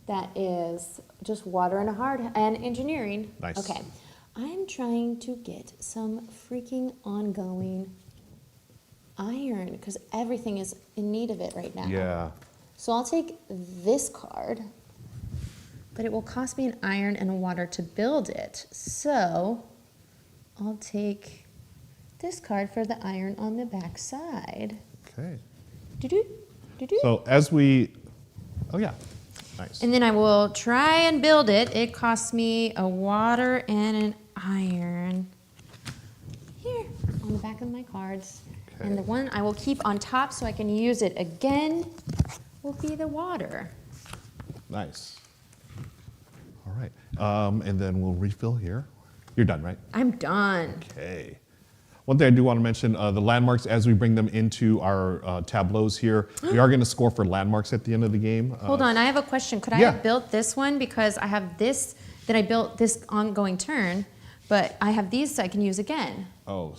that is just water and engineering. Nice. Okay. I'm trying to get some freaking ongoing iron because everything is in need of it right now. Yeah. So I'll take this card, but it will cost me an iron and a water to build it. So I'll take this card for the iron on the back side. Okay. Doo-doo, doo-doo. So as we, oh, yeah. Nice. And then I will try and build it. It costs me a water and an iron. Here, on the back of my cards. Okay. And the one I will keep on top so I can use it again will be the water. Nice. All right. And then we'll refill here. You're done, right? I'm done. Okay. One thing I do want to mention, the landmarks, as we bring them into our tableaus here, we are going to score for landmarks at the end of the game. Hold on, I have a question. Could I yeah. have built this one because I have this that I built this ongoing turn, but I have these I can use again. Oh,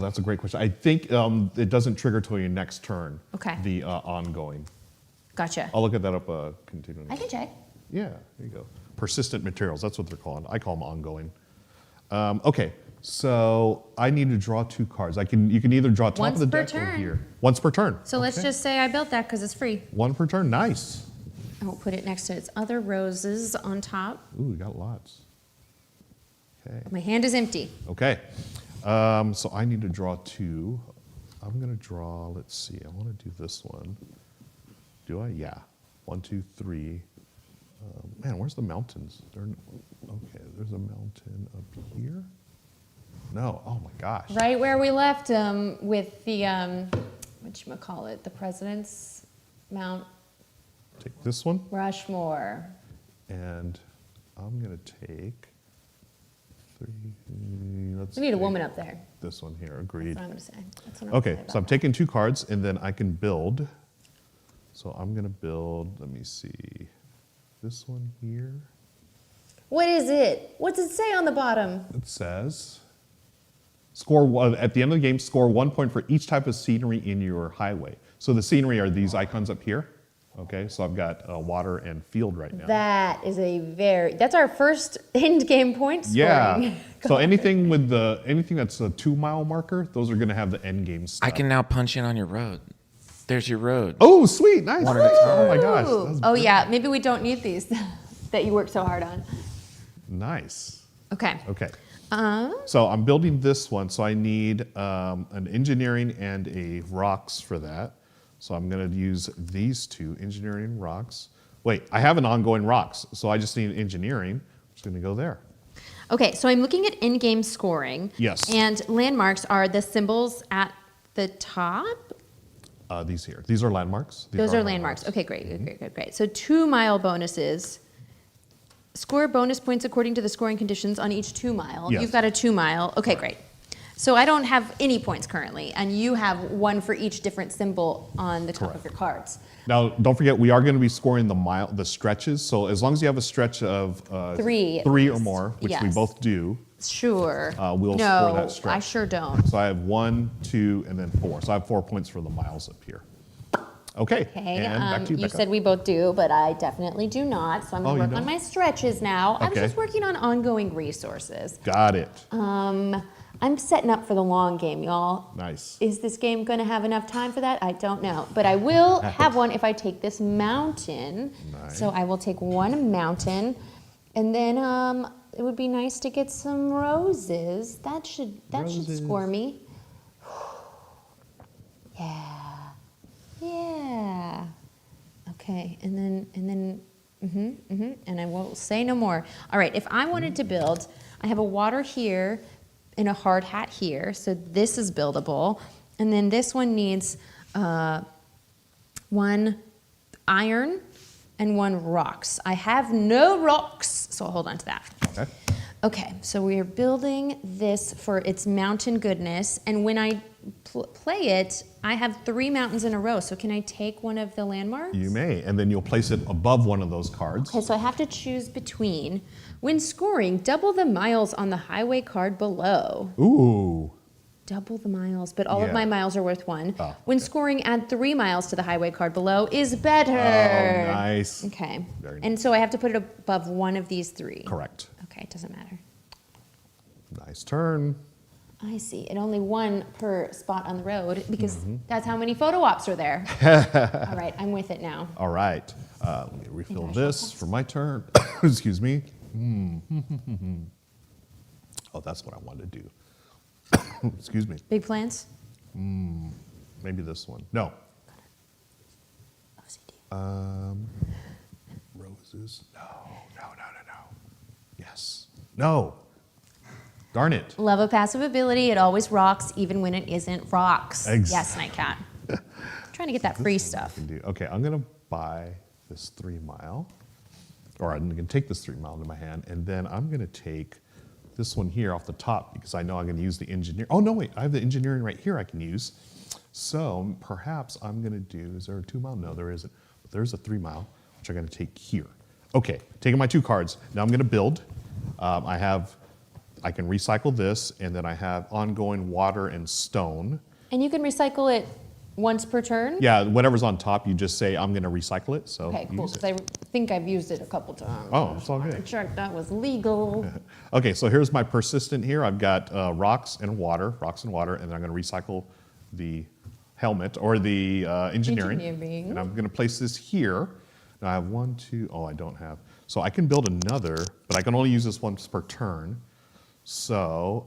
that's a great question. I think it doesn't trigger till your next turn. Okay. The ongoing. Gotcha. I'll look at that up continuing. I can check. Yeah, there you go. Persistent materials, that's what they're called. I call them ongoing. Okay, so I need to draw 2 cards. You can either draw top Once of the per deck or turn. here. Once per turn. So let's just say I built that because it's free. 1 per turn, nice. I will put it next to its other roses on top. Ooh, we got lots. Okay. My hand is empty. Okay, so I need to draw 2. I'm gonna draw, let's see, I wanna do this one. Do I? Yeah. 1, 2, 3. Man, where's the mountains? Okay, there's a mountain up here. No, oh my gosh. Right where we left with the, whatchamacallit, the President's Mount Take this one, Rushmore. and I'm gonna take 3. We need a woman up there. This one here, agreed. That's what I'm going to say. That's what I'm Okay, gonna say so I'm about taking 2 cards, and then I can build. So I'm gonna build, let me see, this one here. that. What is it? What does it say on the bottom? It says, score one, at the end of the game, score 1 point for each type of scenery in your highway. So the scenery are these icons up here. Okay, so I've got water and field right now. That is that's our first end game point scoring. Yeah. So anything that's a 2-mile marker, those are gonna have the end game stuff. I can now punch in on your road. There's your road. Oh, sweet, nice. One at a time. Oh my gosh. Ooh. that's Oh yeah, maybe we don't need these that you worked so hard on. nice. Okay. Okay. So I'm building this one, so I need an engineering and a rocks for that. So I'm gonna use these 2, engineering and rocks. Wait, I have an ongoing rocks, so I just need engineering. I'm just gonna go there. Okay, so I'm looking at in-game scoring. Yes. And landmarks are the symbols at the top. These here, these are landmarks. These Those are landmarks. Okay, great, great. So 2-mile bonuses. Score bonus points according to the scoring conditions on each 2-mile. Yes. You've got a 2-mile. Okay, great. So I don't have any points currently, and you have 1 for each different symbol on the top of your cards. Now, don't forget, we are going to be scoring the stretches. So as long as you have a stretch of 3 at 3 or least. more, which we Yes. both do, Sure. we'll no, score that stretch. I sure don't. So I have 1, 2, and then 4. So I have 4 points for the miles up here. Okay, Okay, and back to you, you Becca. said we both do, but I definitely do not. So I'm Oh, going you to work on don't? my stretches now. I was Okay. just working on ongoing resources. Got it. I'm setting up for the long game, y'all. Nice. Is this game going to have enough time for that? I don't know. But I will have one if I take this mountain. Nice. So I will take 1 mountain. And then it would be nice to get some roses. That should Roses. score me. Yeah. Yeah. Okay. And then and I won't say no more. All right, if I wanted to build, I have a water here and a hard hat here, so this is buildable. And then this one needs 1 iron and 1 rocks. I have no rocks, so I'll hold on to that. Okay. Okay, so we are building this for its mountain goodness, and when I play it, I have 3 mountains in a row, so can I take one of the landmarks? You may, and then you'll place it above one of those cards. Okay, so I have to choose between, when scoring, double the miles on the highway card below. Ooh. Double the miles, but all of Yeah. my miles are worth 1. Oh, When scoring, add 3 miles to the highway card below is better. Oh, nice. Okay, Very and so I have to put it above one of these 3. Correct. Okay, it doesn't matter. Nice turn. I see. And only 1 per spot on the road because Mm-hmm. that's how many photo ops are there. All right, I'm with it now. All right. Let me refill I this for my turn. Excuse me. Oh, that's what I wanted to do. Excuse me. Big plans? Maybe this one. No. OCD. Roses. No. Yes. No. Darn it. Love a passive ability. It always rocks, even when it isn't rocks. Ex- Yes, Nightcat. I'm trying to get that free stuff. Can do. Okay, I'm gonna buy this 3 mile, or I'm gonna take this 3 mile into my hand, and then I'm gonna take this one here off the top because I know I'm gonna use the engineer. Oh no, wait, I have the engineering right here I can use. So perhaps I'm gonna do, is there a 2 mile? No, there isn't. But there's a 3 mile, which I'm gonna take here. Okay, taking my 2 cards. Now I'm gonna build. I have I can recycle this, and then I have ongoing water and stone. And you can recycle it once per turn? Yeah, whatever's on top, you just say, I'm going to recycle it. So Okay, cool, use because it. I think I've used it a couple times. Oh, it's all I good. checked that was legal. Okay, so here's my persistent here. I've got rocks and water, and then I'm going to recycle the helmet or the engineering. Engineering. And I'm going to place this here. Now I have 1, 2, oh, I don't have. So I can build another, but I can only use this once per turn. So,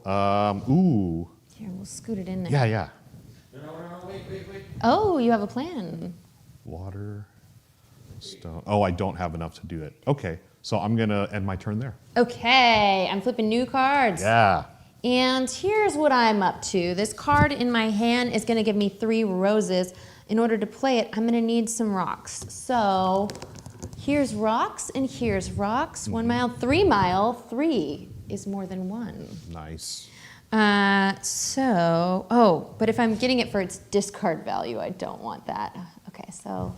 ooh, Here, we'll scoot it in there. yeah. No, wait. Oh, you have a plan. Water, stone. Oh, I don't have enough to do it. Okay, so I'm going to end my turn there. Okay, I'm flipping new cards. Yeah. And here's what I'm up to. This card in my hand is gonna give me 3 roses. In order to play it, I'm gonna need some rocks. So here's rocks and here's rocks. 1 mile, 3 mile, 3 is more than 1. Nice. But if I'm getting it for its discard value, I don't want that. Okay, so,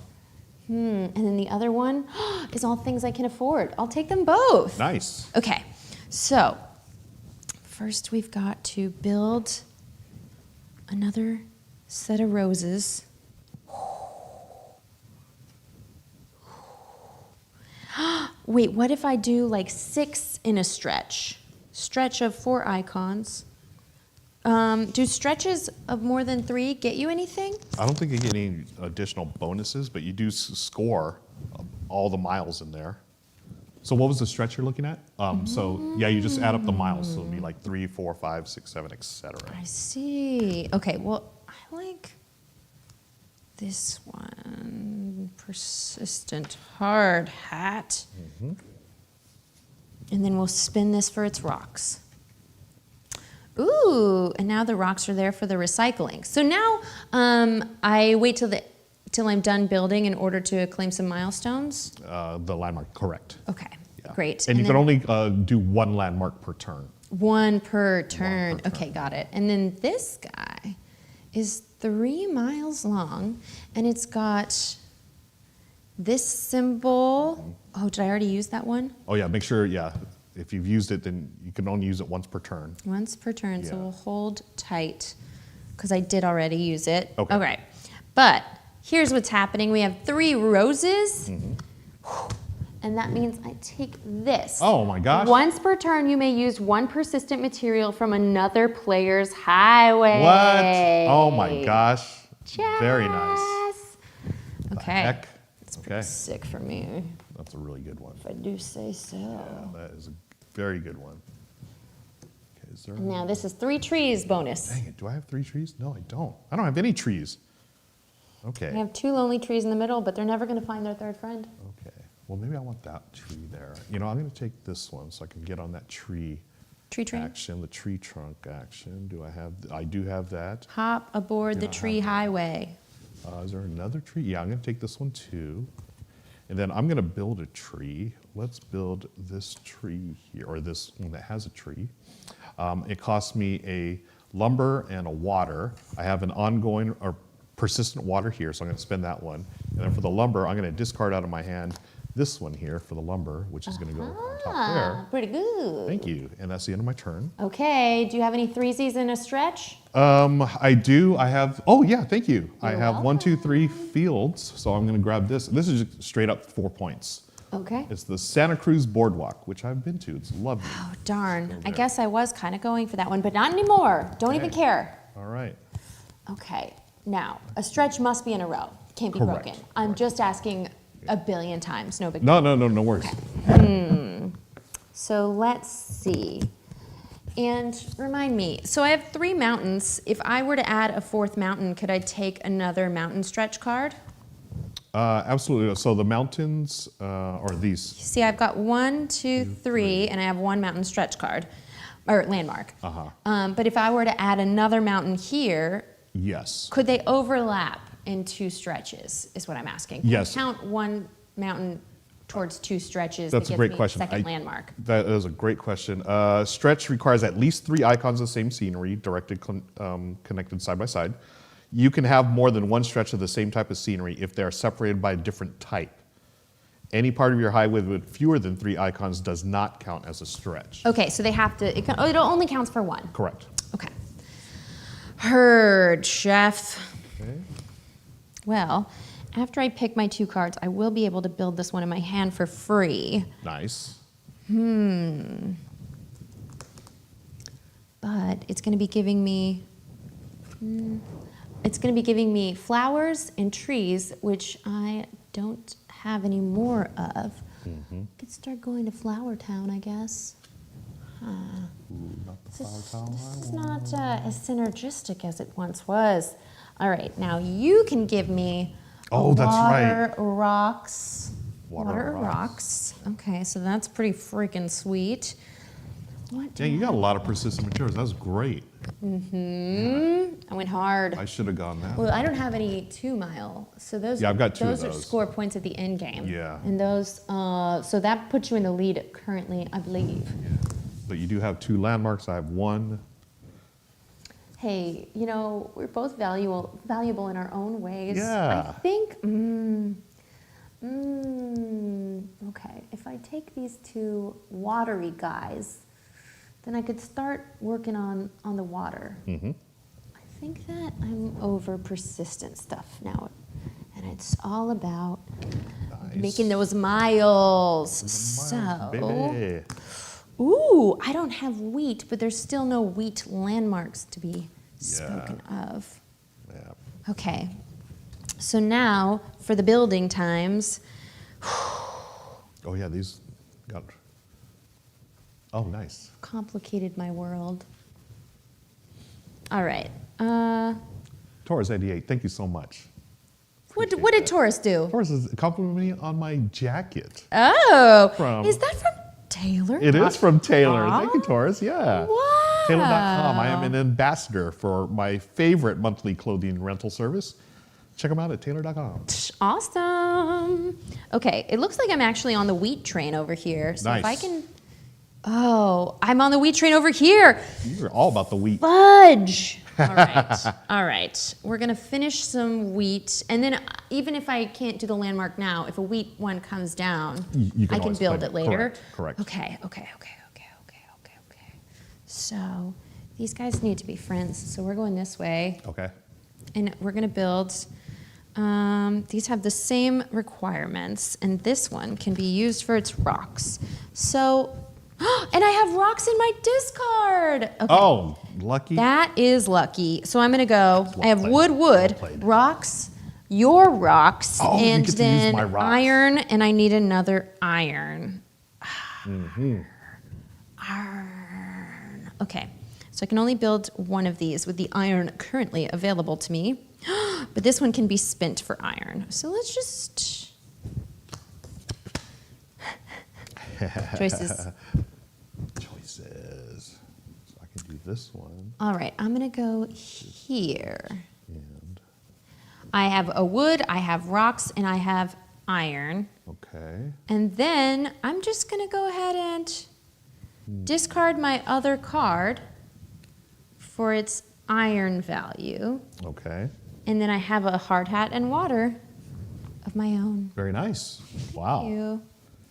and then the other one is all things I can afford. I'll take them both. Nice. Okay, so first we've got to build another set of roses. Wait, what if I do like 6 in a stretch? Stretch of 4 icons. Do stretches of more than 3 get you anything? I don't think you get any additional bonuses, but you do score all the miles in there. So what was the stretch you're looking at? So yeah, you just add up the miles. So it'll be like 3, 4, 5, 6, 7, etc. I see. Okay, well, I like this one. Persistent hard hat. And then we'll spin this for its rocks. Ooh, and now the rocks are there for the recycling. So now I wait till I'm done building in order to claim some milestones. The landmark, correct. Okay, Yeah. great. And you can then only do 1 landmark per turn. 1 per turn. per Okay, got it. And then this guy is 3 miles long, and it's got this symbol. Oh, did I already use that one? Oh yeah, make sure, yeah, if you've used it, then you can only use it once per turn. Once per turn, so Yeah. we'll hold tight because I did already use it. Okay. But here's what's happening. We have 3 roses, Mm-hmm. and that means I take this. Oh my gosh. Once per turn, you may use 1 persistent material from another player's highway. What? Oh my gosh. Very nice. Yes. The Okay. heck? It's Okay. pretty sick for me, That's a really good one. if I do say so. Yeah, that is a very good one. Okay, is there? Now this is 3 trees bonus. Dang it, do I have 3 trees? No, I don't. I don't have any trees. I Okay. have 2 lonely trees in the middle, but they're never going to find their 3rd friend. Okay. Well, maybe I want that tree there. You know, I'm going to take this one so I can get on that tree Tree train. action, the tree trunk action. Do I have? I do have that. Hop aboard the Yeah, tree highway. Is there another tree? Yeah, I'm going to take this one too. And then I'm going to build a tree. Let's build this tree here, or this one that has a tree. It costs me a lumber and a water. I have an ongoing or persistent water here, so I'm going to spend that one. And then for the lumber, I'm going to discard out of my hand this one here for the lumber, which is going to go on top there. Pretty good. Thank you. And that's the end of my turn. Okay, do you have any threesies in a stretch? I do. I have, oh yeah, thank you. I You're have 1, 2, 3 fields, so I'm going to grab this. This is just straight up 4 points. Okay. It's the Santa Cruz Boardwalk, which I've been to. It's lovely. Oh, darn. I there. guess I was kind of going for that one, but not anymore. Don't even Okay. care. All right. Okay, now, a stretch must be in a row. Can't be Correct. broken. I'm just asking a billion times. No big No worries. So let's see. And remind me, so I have 3 mountains. If I were to add a 4th mountain, could I take another mountain stretch card? Absolutely. So the mountains are these. See, I've got 1, 2, 3, and I have 1 mountain stretch card, or landmark. But if I were to add another mountain here, Yes. could they overlap in 2 stretches, is what I'm asking. Can I Yes. count 1 mountain towards 2 stretches That's that a gets great me question. second landmark? That is a great question. Stretch requires at least 3 icons of the same scenery directed, connected side by side. You can have more than 1 stretch of the same type of scenery if they are separated by a different type. Any part of your highway with fewer than 3 icons does not count as a stretch. Okay, so they have to, it only counts for one. Correct. Okay. Heard, chef. Okay. Well, after I pick my 2 cards, I will be able to build this one in my hand for free. Nice. But it's going to be giving me, it's going to be giving me flowers and trees, which I don't have any more of. Could start going to Flower Town, I guess. Not the flower town. This is not as synergistic as it once was. All right, now you can give me Oh, that's right. water, rocks. Water, rocks. Okay, so that's pretty freaking sweet. What? Yeah, you got a lot of persistent materials. That was great. I went hard. I should have gone that. Well, I don't have any 2 mile, so those. Yeah, I've got 2 of those. Are those. score points at the end game. Yeah. And those, so that puts you in the lead currently, I believe. But you do have 2 landmarks. I have 1. Hey, you know, we're both valuable in our own ways. Yeah. I think. Okay, if I take these 2 watery guys, then I could start working on the water. I think that I'm over persistent stuff now, and it's all about making those miles. Baby. Ooh, I don't have wheat, but there's still no wheat landmarks to be spoken of. Yeah. Okay, so now for the building times. Oh yeah, these got. Oh, nice. Complicated my world. All right. Taurus 88, thank you so much. What Appreciate did that. Taurus do? Taurus is complimenting me on my jacket. Oh, From- is that from Taylor? It is from Taylor. Aw. Thank you, Taurus. Yeah. Wow. Taylor.com. I am an ambassador for my favorite monthly clothing rental service. Check them out at Taylor.com. Awesome. Okay, it looks like I'm actually on the wheat train over here. So if I Nice. can. Oh, I'm on the wheat train over here. You're all about the wheat. Fudge. All right. All right. We're going to finish some wheat. And then even if I can't do the landmark now, if a wheat one comes down, You can I can always build play it later. Correct. Okay. So these guys need to be friends. So we're going this way. Okay. And we're going to build. These have the same requirements. And this one can be used for its rocks. So, and I have rocks in my discard. Okay. Oh, lucky. That is lucky. So I'm going to go. I have played. wood, Well played. rocks, your rocks, Oh, you and get to use then my rocks. iron, and I need another iron. Iron. Okay. So I can only build one of these with the iron currently available to me. But this one can be spent for iron. So let's just. Choices. Choices. So I can do this one. All right, I'm going to go here. And, I have a wood, I have rocks, and I have iron. okay. And then I'm just going to go ahead and discard my other card for its iron value. Okay. And then I have a hard hat and water of my own. Very nice. Wow. Thank you.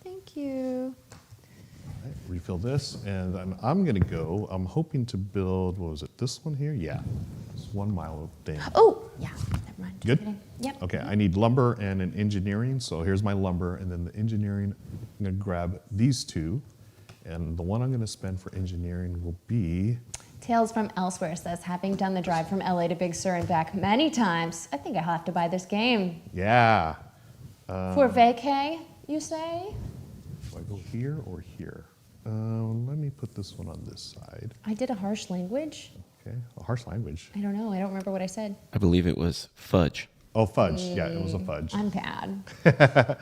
Thank you. Right, refill this, and I'm going to go. I'm hoping to build, what was it, this one here? Yeah. It's 1 mile thing. Oh, yeah, never mind. Just Good? kidding. Yep. Okay, I need lumber and an engineering, so here's my lumber, and then the engineering, I'm going to grab these 2, and the one I'm going to spend for engineering will be, Tales from Elsewhere says, having done the drive from LA to Big Sur and back many times, I think I'll have to buy this game. yeah. For vacay, you say? Do I go here or here? Let me put this one on this side. I did a harsh language. Okay, a harsh language. I don't know. I don't remember what I said. I believe it was fudge. Oh, fudge. Yeah, it was a fudge. I'm bad.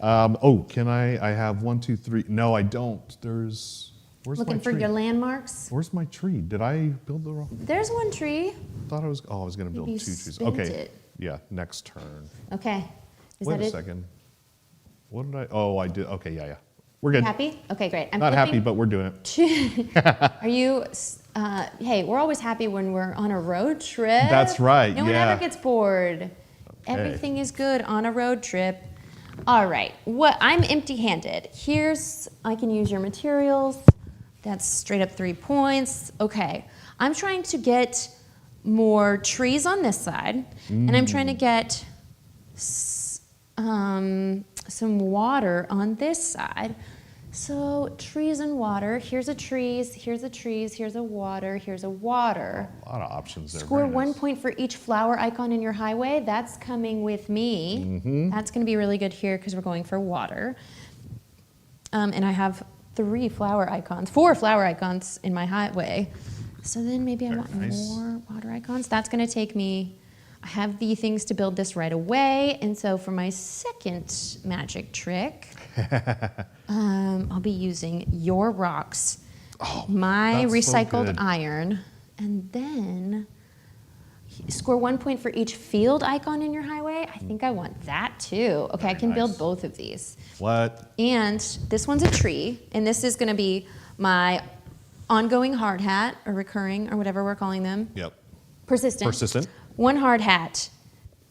Oh, can I have 1, 2, 3? No, I don't. Where's Looking my for tree? your landmarks. Where's my tree? Did I build the wrong? There's one tree. I was going to build Maybe 2 trees. spent Okay. it. Yeah, next turn. Okay. Is Wait that a it? second. What did I? Oh, I did. Okay, yeah. We're good. Happy? Okay, great. I'm Not happy, flipping- but we're doing it. Are you? Hey, we're always happy when we're on a road trip. That's right, No one yeah. ever gets bored. Everything is good on a road trip. All right, I'm empty-handed. I can use your materials. That's straight up 3 points. Okay, I'm trying to get more trees on this side, and I'm trying to get some water on this side. So trees and water. Here's a trees, here's a trees, here's a water, here's a water. A lot of options there. Score Very 1 nice. point for each flower icon in your highway. That's coming with me. That's going to be really good here because we're going for water. And I have 4 flower icons in my highway. So then maybe I want nice. more water icons. That's going to take me. I have the things to build this right away. And so for my second magic trick, I'll be using your rocks, my that's so recycled good. iron, and then score 1 point for each field icon in your highway. I think I want that too. Okay, I can build nice. both of these. What? And this one's a tree, and this is going to be my ongoing hard hat, or recurring, or whatever we're calling them. Yep. Persistent. Persistent. 1 hard hat,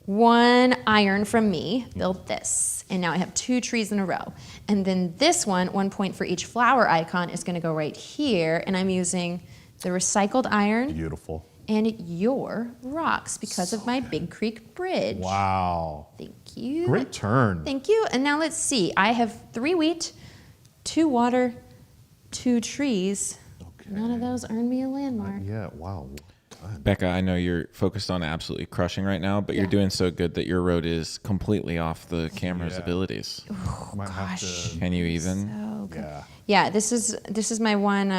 1 iron from me, build this. And now I have 2 trees in a row. And then this 1 point for each flower icon, is going to go right here. And I'm using the recycled iron Beautiful. and your rocks because of my Big Creek Bridge. Wow. Thank you. Great turn. Thank you. And now let's see. I have 3 wheat, 2 water, 2 trees. Okay. None of those earn me a landmark. Yeah, wow. Becca, I know you're focused on absolutely crushing right now, but you're Yeah. doing so good that your road is completely off the camera's Yeah. abilities. Might have Gosh. to, Can you even? So good. yeah. Yeah, this is my one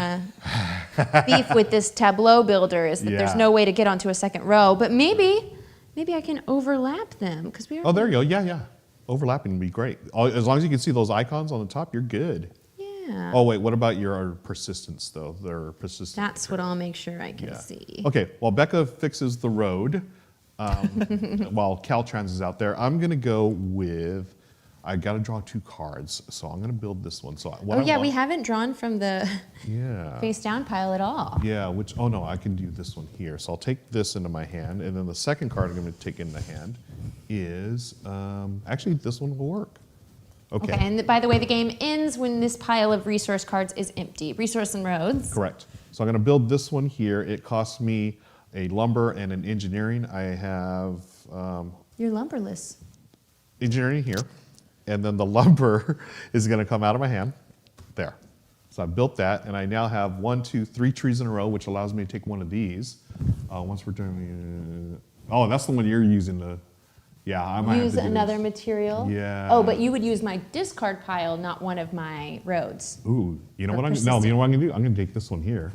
beef with this tableau builder is that there's Yeah. no way to get onto a second row. But maybe I can overlap them because we are. Oh, there you go. Yeah, yeah. Overlapping would be great. As long as you can see those icons on the top, you're good. Yeah. Oh, wait. What about your persistence, though? Their persistence. That's what I'll make sure I can Yeah. see. Okay. While Becca fixes the road, while Caltrans is out there, I'm going to go with. I got to draw 2 cards, so I'm going to build this one. So what Oh I yeah, we want- haven't drawn from the Yeah. face down pile at all. Yeah, oh no, I can do this one here. So I'll take this into my hand, and then the second card I'm going to take into hand is, actually this one will work. Okay. Okay, and by the way, the game ends when this pile of resource cards is empty. Resource and roads. Correct. So I'm going to build this one here. It costs me a lumber and an engineering. I have You're lumberless. engineering here, and then the lumber is going to come out of my hand. There. So I built that, and I now have 1, 2, 3 trees in a row, which allows me to take one of these. Once we're doing, oh, that's the one you're using to. Yeah, I might have Use to do another this. material. Yeah. Oh, but you would use my discard pile, not one of my roads. Ooh, you know Or what I'm? No, persistent. you know what I'm gonna do? I'm gonna take this one here.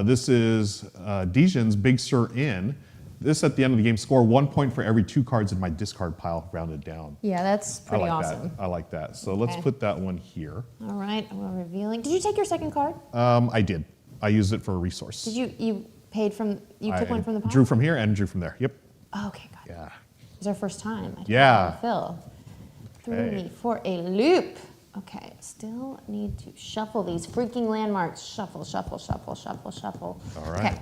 This is Dijon's Big Sur Inn. This at the end of the game, score 1 point for every 2 cards in my discard pile, rounded down. Yeah, that's pretty I like awesome. that. I like that. So let's Okay. put that one here. All right, we're revealing. Did you take your second card? I did. I used it for a resource. Did you paid from, you took I one from the pile? Drew from here and drew from there. Yep. Oh, okay, got it. Yeah. It was our first time. I didn't Yeah. know Phil threw Okay. me for a loop. Okay, still need to shuffle these freaking landmarks. Shuffle, shuffle, shuffle, shuffle, shuffle. All right. Okay,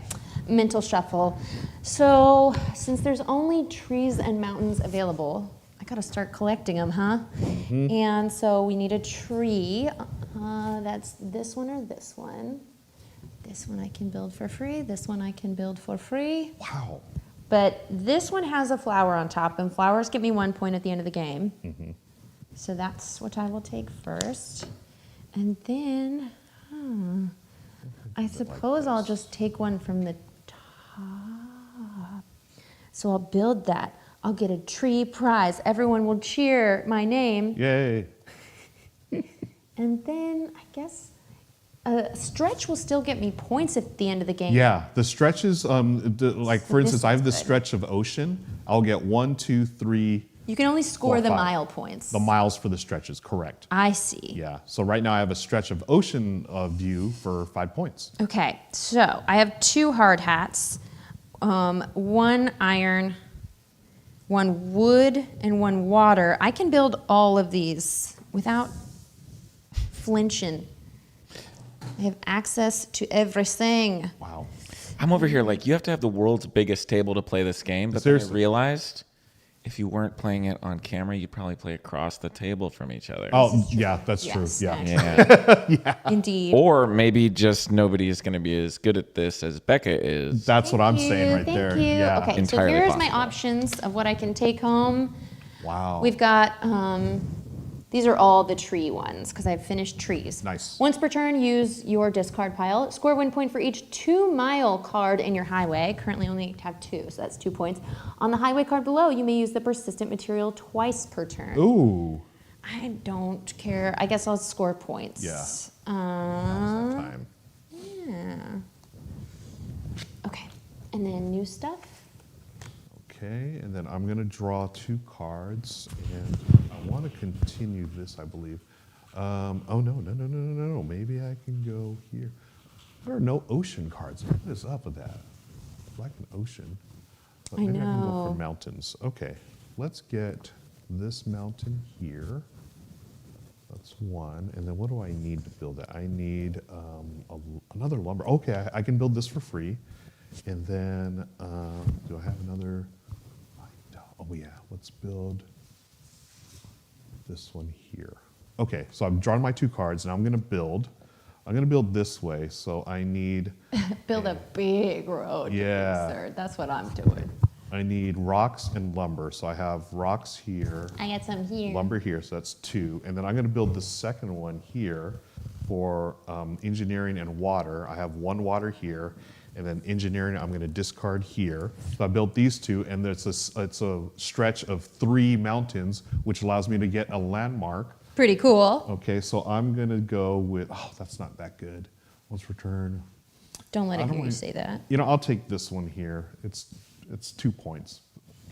mental shuffle. So, since there's only trees and mountains available, I gotta start collecting them, huh? Mm-hmm. And so we need a tree. That's this one or this one. This one I can build for free. This one I can build for free. Wow. But this one has a flower on top, and flowers give me 1 point at the end of the game. Mm-hmm. So that's what I will take first. And then, I suppose I'll just take one from the top. So I'll build that. I'll get a tree prize. Everyone will cheer my name. Yay. And then, I guess, a stretch will still get me points at the end of the game. Yeah, the stretches, like for So instance, this I have this is good. stretch of ocean. I'll get 1, 2, 3. You can only score 4, the 5. mile points. The miles for the stretches, correct. I see. Yeah, so right now I have a stretch of ocean view for 5 points. Okay, so I have 2 hard hats, 1 iron, 1 wood, and 1 water. I can build all of these without flinching. I have access to everything. Wow. I'm over here like, you have to have the world's biggest table to play this game, but then I Seriously. realized If you weren't playing it on camera, you'd probably play across the table from each other. Oh, yeah, that's Yes, true. Yeah. Yeah. Indeed. Or maybe just nobody is going to be as good at this as Becca is. That's what I'm Thank saying you, right thank there. you. Yeah. Okay, so Entirely here's my possible. options of what I can take home. Wow. We've got, these are all the tree ones because I've finished trees. Nice. Once per turn, use your discard pile. Score 1 point for each 2-mile card in your highway. Currently only have 2, so that's 2 points. On the highway card below, you may use the persistent material twice per turn. Ooh. I don't care. I guess I'll score points. Yeah. Uh, Time. yeah. Okay, and then new stuff. Okay, and then I'm going to draw 2 cards, and I want to continue this, I believe. Oh, no. Maybe I can go here. There are no ocean cards. What is up with that? I like an ocean. But I maybe I can go know. for mountains. Okay, let's get this mountain here. That's 1. And then what do I need to build it? I need another lumber. Okay, I can build this for free. And then, do I have another? Oh yeah, let's build this one here. Okay, so I've drawn my 2 cards, and I'm gonna build. I'm gonna build this way, so I need, Build a big road. Yeah. Sir. That's what I'm doing. I need rocks and lumber. So I have rocks here, I got some here. lumber here, so that's 2. And then I'm gonna build the second one here for engineering and water. I have 1 water here, and then engineering I'm going to discard here. So I built these 2, and it's a stretch of 3 mountains, which allows me to get a landmark. Pretty cool. Okay, so I'm going to go with, oh, that's not that good. Let's return. Don't let I it don't hear you wanna- say that. You know, I'll take this one here. It's 2 points.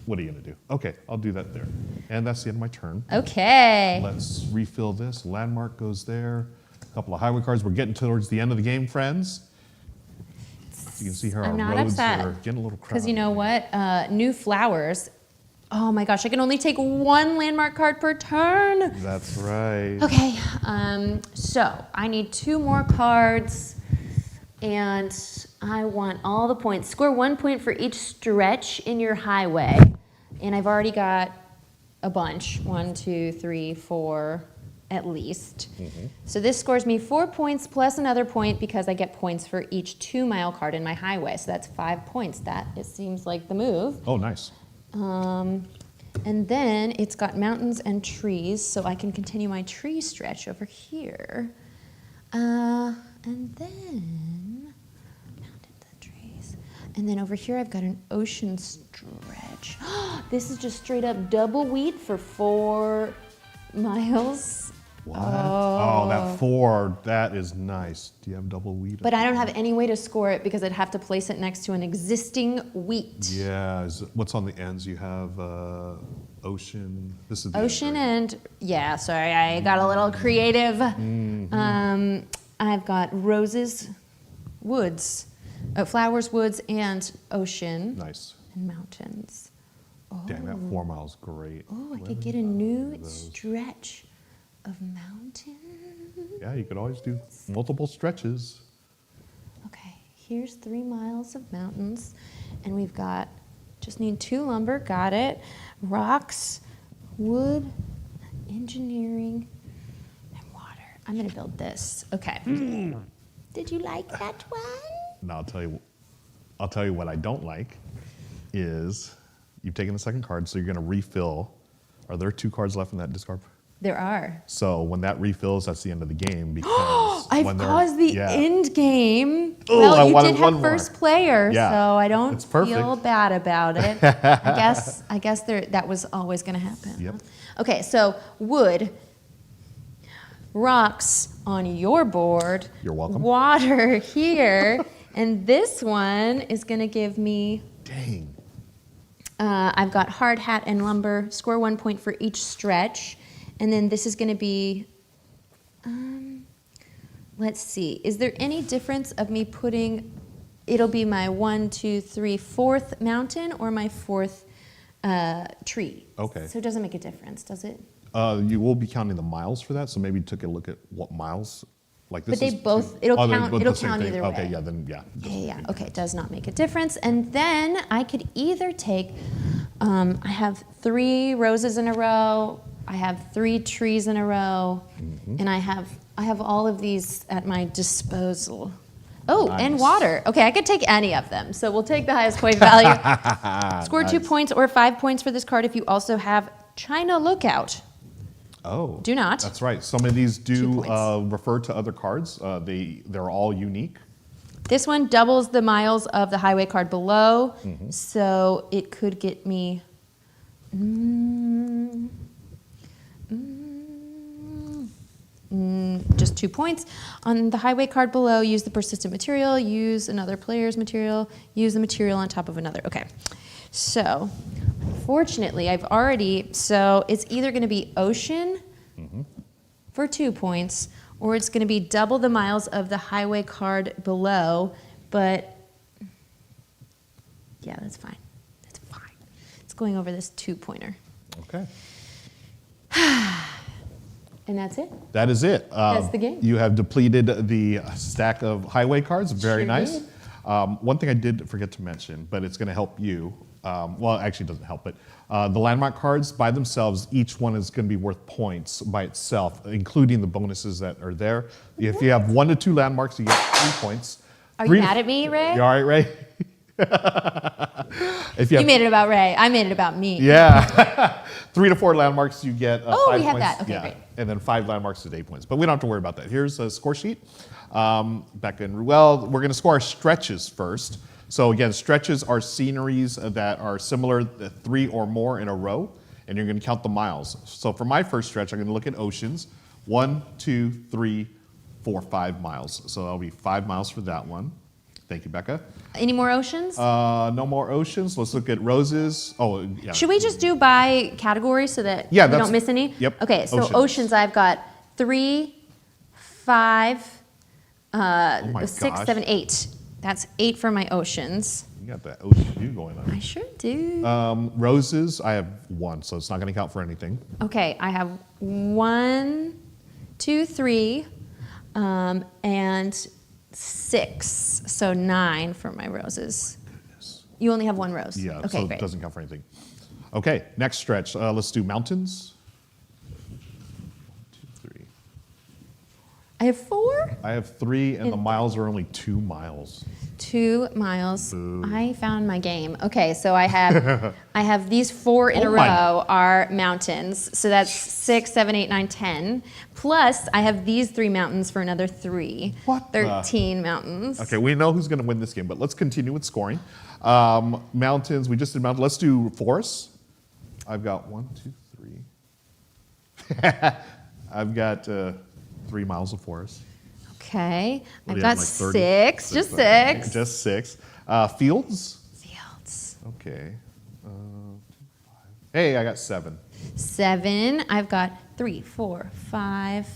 What are you going to do? Okay, I'll do that there. And that's the end of my turn. Okay. Let's refill this. Landmark goes there. A couple of highway cards. We're getting towards the end of the game, friends. You can see here our I'm not roads upset. are getting a little crowded. Because you know what? New flowers. Oh my gosh, I can only take 1 landmark card per turn. That's right. Okay, so I need 2 more cards, and I want all the points. Score 1 point for each stretch in your highway. And I've already got a bunch. 1, 2, 3, 4, at least. So this scores me 4 points plus another point because I get points for each 2-mile card in my highway. So that's 5 points. That, it seems like the move. Oh, nice. And then it's got mountains and trees, so I can continue my tree stretch over here. And then mountains and trees. And then over here I've got an ocean stretch. This is just straight up double wheat for 4 miles. What? Oh, that 4, that is nice. Do you have double wheat? But I don't have any way to score it because I'd have to place it next to an existing wheat. Yeah, what's on the ends? You have ocean. This is the Ocean end, and, yeah, sorry, I got a little creative. I've got roses, woods, flowers, woods, and ocean. right? Nice. And mountains. Damn, that 4 miles great. Oh, I could get a new stretch of mountain. Yeah, you could always do multiple stretches. Okay, here's 3 miles of mountains, and we've got, just need 2 lumber, got it, rocks, wood, engineering, and water. I'm gonna build this. Okay. Did you like that one? Now I'll tell you what I don't like is you've taken the second card, so you're going to refill. Are there 2 cards left in that discard? There are. So when that refills, that's the end of the game because I've when they're- caused the yeah. end game. Oh, Well, I you wanted did one have more. first player, Yeah, so I don't it's perfect. feel bad about it. I guess that was always going to happen. Yep. Okay, so wood, rocks on your board. You're welcome. Water here, and this one is going to give me. Dang. I've got hard hat and lumber. Score 1 point for each stretch. And then this is going to be, let's see, is there any difference of me putting, it'll be my 1, 2, 3, 4th mountain or my 4th tree? Okay. So it doesn't make a difference, does it? You will be counting the miles for that, so maybe take a look at what miles. Like this But they is both, two- it'll oh, they're count, both it'll the same count thing. either Okay, way. yeah, then yeah. Yeah, okay, it does not make a difference. And then I could either take I have 3 roses in a row. I have 3 trees in a row, and I have all of these at my disposal. Oh, and Nice. water. Okay, I could take any of them. So we'll take the highest point value. Score 2 points or 5 points for this card if you also have China Lookout. Oh. Do not. That's right. Some of these 2 do points. refer to other cards. They're all unique. This one doubles the miles of the highway card below, so it could get me. Just 2 points. On the highway card below, use the persistent material, use another player's material, use the material on top of another. Okay. So, unfortunately, so it's either going to be ocean for 2 points, or it's going to be double the miles of the highway card below, but yeah, that's fine. That's fine. It's going over this 2-pointer. Okay. And that's it. That is it. That's the game. You have depleted the stack of highway cards. Very Sure nice. did. One thing I did forget to mention, but it's going to help you. Well, it actually doesn't help, but the landmark cards by themselves, each one is going to be worth points by itself, including the bonuses that are there. If you have 1 to 2 landmarks, you get 3 points. Are you mad at me, Ray? You all right, Ray? If you You made it about Ray. I made it about me. Yeah. 3 to 4 landmarks, you get 5 we have points. that. Okay, great. And then 5 landmarks is 8 points. But we don't have to worry about that. Here's a score sheet. Becca and Ruel, we're going to score our stretches first. So again, stretches are sceneries that are similar, 3 or more in a row, and you're going to count the miles. So for my first stretch, I'm going to look at oceans. 1, 2, 3, 4, 5 miles. So that'll be 5 miles for that one. Thank you, Becca. Any more oceans? No more oceans. Let's look at roses. Oh, yeah. Should we just do by category so that Yeah, we that's- don't miss any? yep, Okay, so oceans. oceans, I've got 3, 5, my 6, gosh. 7, 8. That's 8 for my oceans. You got that ocean going on. I sure do. Roses, I have 1, so it's not going to count for anything. Okay, I have 1, 2, 3, and 6. So 9 for my roses. Goodness. You only have 1 rose. Yeah, Okay, so great. it doesn't count for anything. Okay, next stretch. Let's do mountains. 1, 2, 3. I have 4. I have 3, and the And- miles are only 2 miles. 2 miles. Boo. I found my game. Okay, so I have I have these 4 in a Oh my- row are mountains. So that's 6, 7, 8, 9, 10. Plus I have these 3 mountains for another 3. What the- 13 mountains. Okay, we know who's going to win this game, but let's continue with scoring. Mountains, we just did mountains. Let's do forests. I've got 1, 2, 3. I've got 3 miles of forest. Okay. What I've do you got have, like 30? 6. Just 6. Just 6. Fields. Fields. Okay. 2, 5. Hey, I got 7. 7. I've got 3, 4, 5.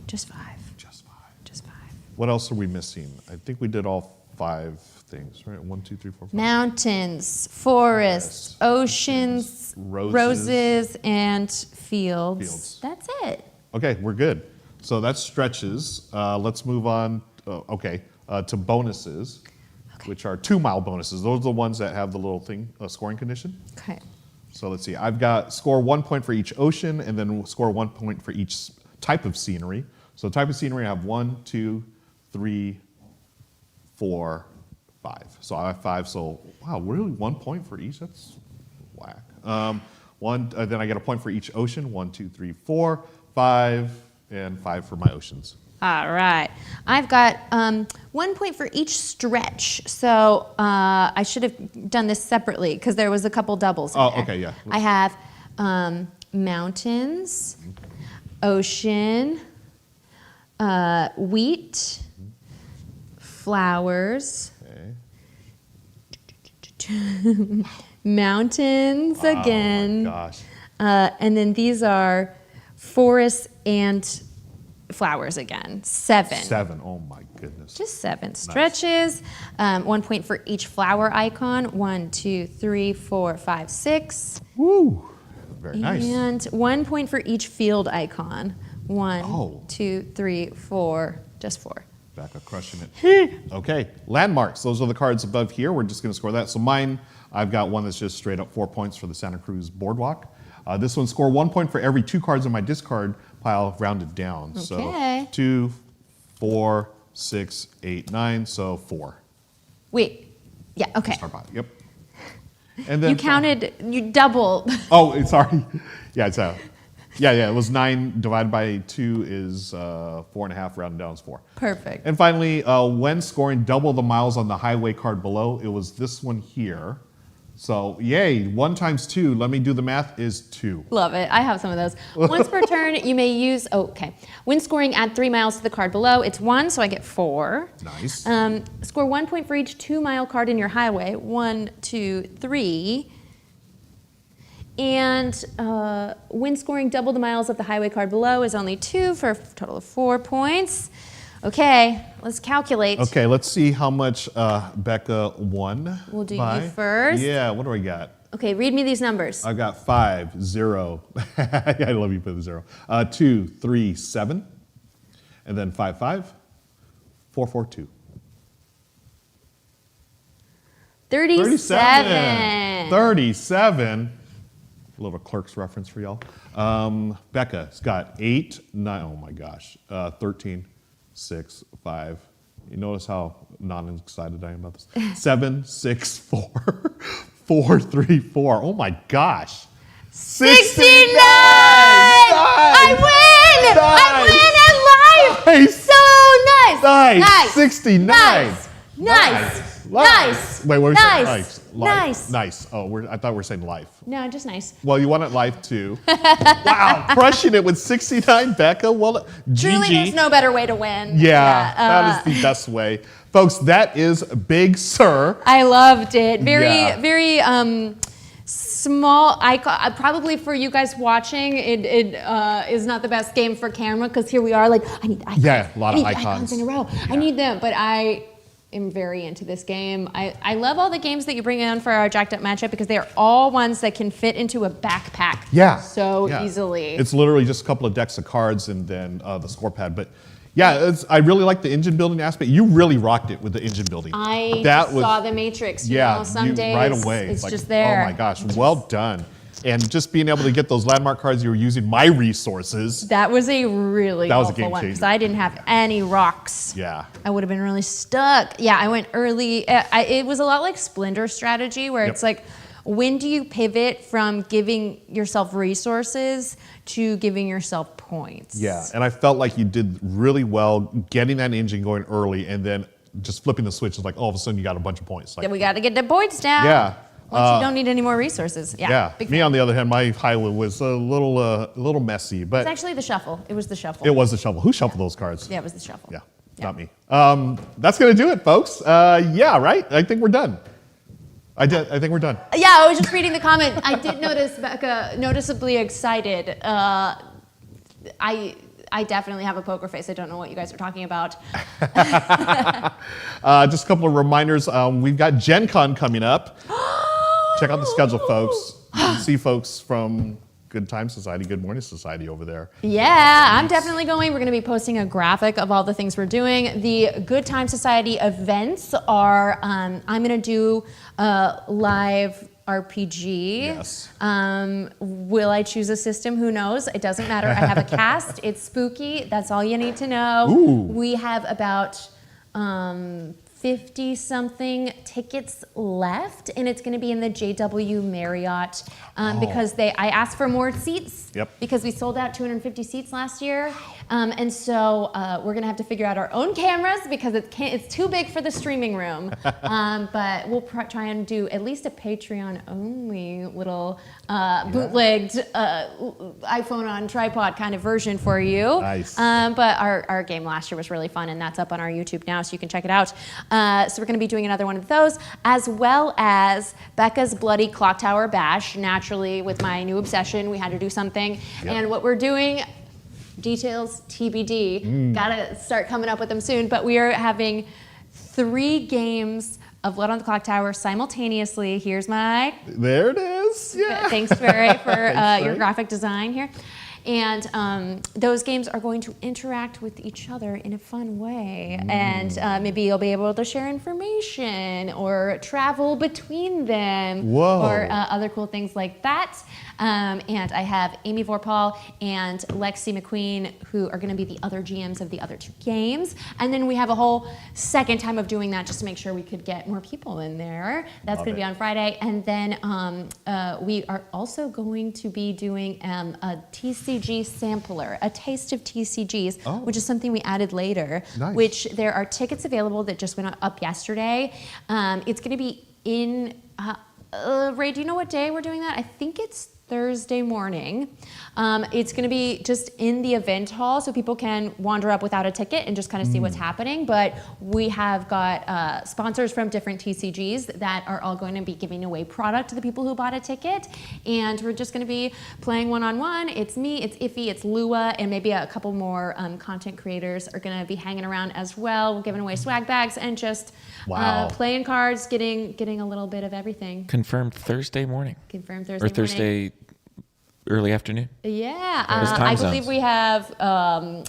Just 5. Just 5. Just 5. What else are we missing? I think we did all 5 things, right? 1, 2, 3, 4, 5. Mountains, forests, oceans, Roses. roses, and fields. Fields. That's it. Okay, we're good. So that's stretches. Let's move on, to bonuses, Okay. which are 2-mile bonuses. Those are the ones that have the little thing, scoring condition. Okay. So let's see. I've got score 1 point for each ocean, and then score 1 point for each type of scenery. So type of scenery, I have 1, 2, 3, 4, 5. So I have 5. So wow, really 1 point for each? That's whack. Then I get a point for each ocean. 1, 2, 3, 4, 5, and 5 for my oceans. All right. I've got 1 point for each stretch. So I should have done this separately because there was a couple doubles in Oh, there. okay, yeah. I have mountains, ocean, wheat, flowers, Okay. mountains again. Oh my gosh. And then these are forests and flowers again. 7. 7. Oh my goodness. Just 7 stretches. 1 point for each flower icon. 1, 2, 3, 4, 5, 6. Woo. Very nice. And 1 point for each field icon. 1, Oh. 2, 3, 4. Just 4. Becca crushing it. Okay, landmarks. Those are the cards above here. We're just going to score that. So mine, I've got one that's just straight up 4 points for the Santa Cruz Boardwalk. This one score 1 point for every 2 cards in my discard pile, rounded down. Okay. So 2, 4, 6, 8, 9. So 4. Wait. Yeah. Okay. Discard pile. Yep. And then You counted. You doubled. Oh, sorry. Yeah, it's out. Yeah. It was 9 divided by 2 is 4.5. Rounded down is 4. Perfect. And finally, when scoring double the miles on the highway card below, it was this one here. So, yay, 1 times 2, let me do the math, is 2. Love it. I have some of those. Once per turn, you may use, okay. When scoring, add 3 miles to the card below. It's 1, so I get 4. Nice. Score 1 point for each 2-mile card in your highway. 1, 2, 3. And when scoring double the miles of the highway card below is only 2 for a total of 4 points. Okay, let's calculate. Okay, let's see how much Becca won. We'll do by. you first. Yeah, what do I got? Okay, read me these numbers. I got 5, 0. I love you for the 0. 2, 3, 7. And then 5, 5. 4, 4, 2. 37. 37. A little Clerks reference for y'all. Becca's got 8, 9, oh my gosh, 13, 6, 5. You notice how non-excited I am about this? 7, 6, 4, 4, 3, 4. Oh my gosh. 69! I win! I win at life! Nice. So nice! Nice. 69. Nice! Nice! Wait, what were we saying? Nice. Nice. Nice. Oh, I thought we were saying life. No, just nice. Well, you won at life too. Wow, crushing it with 69, Becca. Well, Truly, GG. there's no better way to win. Yeah, that is the best way. Folks, that is Big Sur. I loved it. Yeah. Very small. Probably for you guys watching, it is not the best game for camera because here we are like, I need icons. Yeah, a lot of I need icons. in a row. Yeah. I need them, but I am very into this game. I love all the games that you bring in for our jacked up matchup because they are all ones that can fit into a backpack so easily. It's literally just a couple of decks of cards and then the score pad. But yeah, I really like the engine building aspect. You really rocked it with the engine building. I That was, saw the Matrix. yeah, Some days right away. it's like, just there. Oh my gosh, well done. And just being able to get those landmark cards, you were using my resources. That was a really That was a helpful game one because changer. I didn't have any rocks. Yeah. I would have been really stuck. Yeah, I went early. It was a lot like Splinter strategy where it's like, when do you pivot from giving yourself resources to giving yourself points? Yeah, and I felt like you did really well getting that engine going early and then just flipping the switch is like all of a sudden you got a bunch of points. Like, Then we got to get the points down. yeah. Once you don't need any more resources. Yeah. Big Me fan. on the other hand, my highway was a little messy, but It's actually the shuffle. It was the shuffle. it was the shuffle. Who shuffled those cards? Yeah, it was the shuffle. Yeah, not me. That's gonna do it, folks. Yeah, right. I think we're done. I think we're done. Yeah, I was just reading the comment. I did notice Becca noticeably excited. I definitely have a poker face. I don't know what you guys are talking about. Just a couple of reminders. We've got Gen Con coming up. Check out the schedule, folks. You can see folks from Good Time Society, Good Morning Society over there. Yeah, I'm definitely going. We're going to be posting a graphic of all the things we're doing. The Good Time Society events are, I'm going to do live RPG. Yes. Will I choose a system? Who knows? It doesn't matter. I have a cast. It's spooky. That's all you need to know. Ooh. We have about 50-something tickets left, and it's going to be in the JW Marriott because I asked for more seats. Yep. Because we sold out 250 seats last year, and so we're going to have to figure out our own cameras because it's too big for the streaming room. But we'll try and do at least a Patreon-only little bootlegged iPhone on tripod kind of version for you. Nice. But our game last year was really fun, and that's up on our YouTube now, so you can check it out. So we're going to be doing another one of those, as well as Becca's Bloody Clock Tower Bash. Naturally, with my new obsession, we had to do something. Yep. And what we're doing, details TBD, gotta start coming up with them soon, but we are having 3 games of Blood on the Clock Tower simultaneously. Here's my... There it is. Yeah. Thanks, Barry, for Thanks, your Barry. graphic design here. And those games are going to interact with each other in a fun way. And maybe you'll be able to share information or travel between them. Whoa. Or other cool things like that. And I have Amy Vorpahl and Lexi McQueen, who are going to be the other GMs of the other 2 games. And then we have a whole second time of doing that just to make sure we could get more people in there. That's going to be on Friday. And then we are also going to be doing a TCG sampler, a taste of TCGs, which is something we added later. Nice. Which there are tickets available that just went up yesterday. It's going to be in... Ray, do you know what day we're doing that? I think it's Thursday morning. It's going to be just in the event hall, so people can wander up without a ticket and just kind of see what's happening. But we have got sponsors from different TCGs that are all going to be giving away product to the people who bought a ticket. And we're just going to be playing one-on-one. It's me, it's Iffy, it's Lua, and maybe a couple more content creators are going to be hanging around as well. We're giving away swag bags and just playing cards, getting a little bit of everything. Confirmed Thursday morning. Confirmed Thursday Or morning. Thursday early afternoon. Yeah, There's time I zones. believe we have. I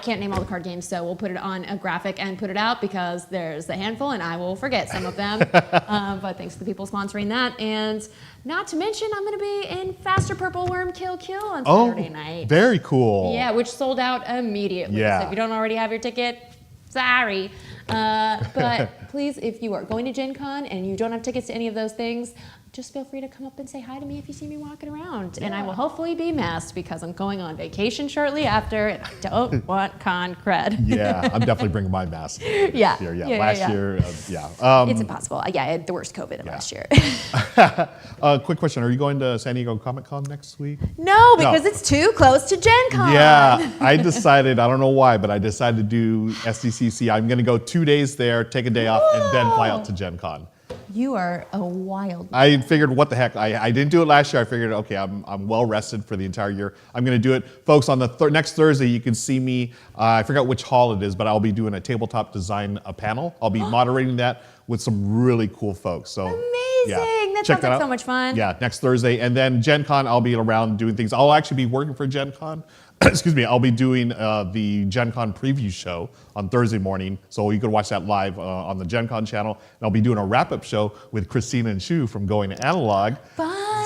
can't name all the card games, so we'll put it on a graphic and put it out because there's a handful, and I will forget some of them. But thanks to the people sponsoring that, and not to mention, I'm going to be in Faster Purple Worm Kill on Saturday night. Very cool. Yeah, which sold out immediately. Yeah. So if you don't already have your ticket, sorry. But please, if you are going to Gen Con and you don't have tickets to any of those things, just feel free to come up and say hi to me if you see me walking around. And I will hopefully be masked because I'm going on vacation shortly after and I don't want con cred. Yeah, I'm definitely bringing my mask. Yeah. This year, Yeah, last yeah. year, It's impossible. Yeah, I had the worst COVID last year. Quick question: are you going to San Diego Comic Con next week? No, because it's too close to Gen Con. Yeah, I decided. I don't know why, but I decided to do SDCC. I'm going to go 2 days there, take a day off, and then fly out to Gen Con. You are a wild. I figured, what the heck? I didn't do it last year. I figured, okay, I'm well rested for the entire year. I'm going to do it, folks. On the next Thursday, you can see me. I forgot which hall it is, but I'll be doing a tabletop design panel. I'll be moderating that with some really cool folks. So Amazing! yeah, That check sounds like out. so much fun. Yeah, next Thursday, and then Gen Con, I'll be around doing things. I'll actually be working for Gen Con. Excuse me, I'll be doing the Gen Con preview show on Thursday morning, so you can watch that live on the Gen Con channel. And I'll be doing a wrap-up show with Christina and Shu from Going Analog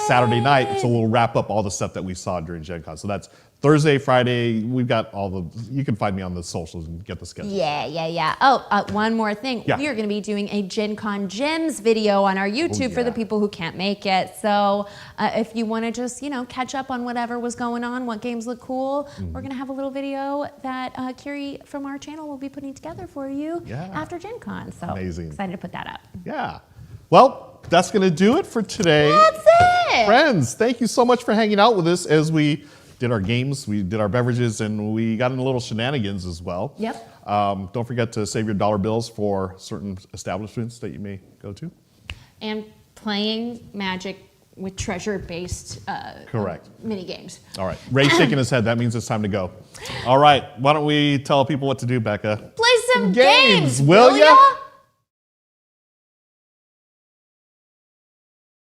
Saturday night, so we'll wrap up all the stuff that we saw during Gen Con. So that's Thursday, Friday. We've got all the. You can find me on the socials and get the schedule. Yeah. Oh, one more thing. Yeah. We are going to be doing a Gen Con Gems video on our YouTube for the people who can't make it. So if you want to just, catch up on whatever was going on, what games look cool, we're going to have a little video that Kiri from our channel will be putting together for you after Gen Con. So Amazing. Excited to put that up. Yeah. Well, that's going to do it for today. That's it. Friends, thank you so much for hanging out with us as we did our games, we did our beverages, and we got into little shenanigans as well. Yep. Don't forget to save your dollar bills for certain establishments that you may go to. And playing Magic with treasure-based Correct. mini games. All right. Ray's shaking his head. That means it's time to go. All right. Why don't we tell people what to do, Becca? Play some games, Will ya?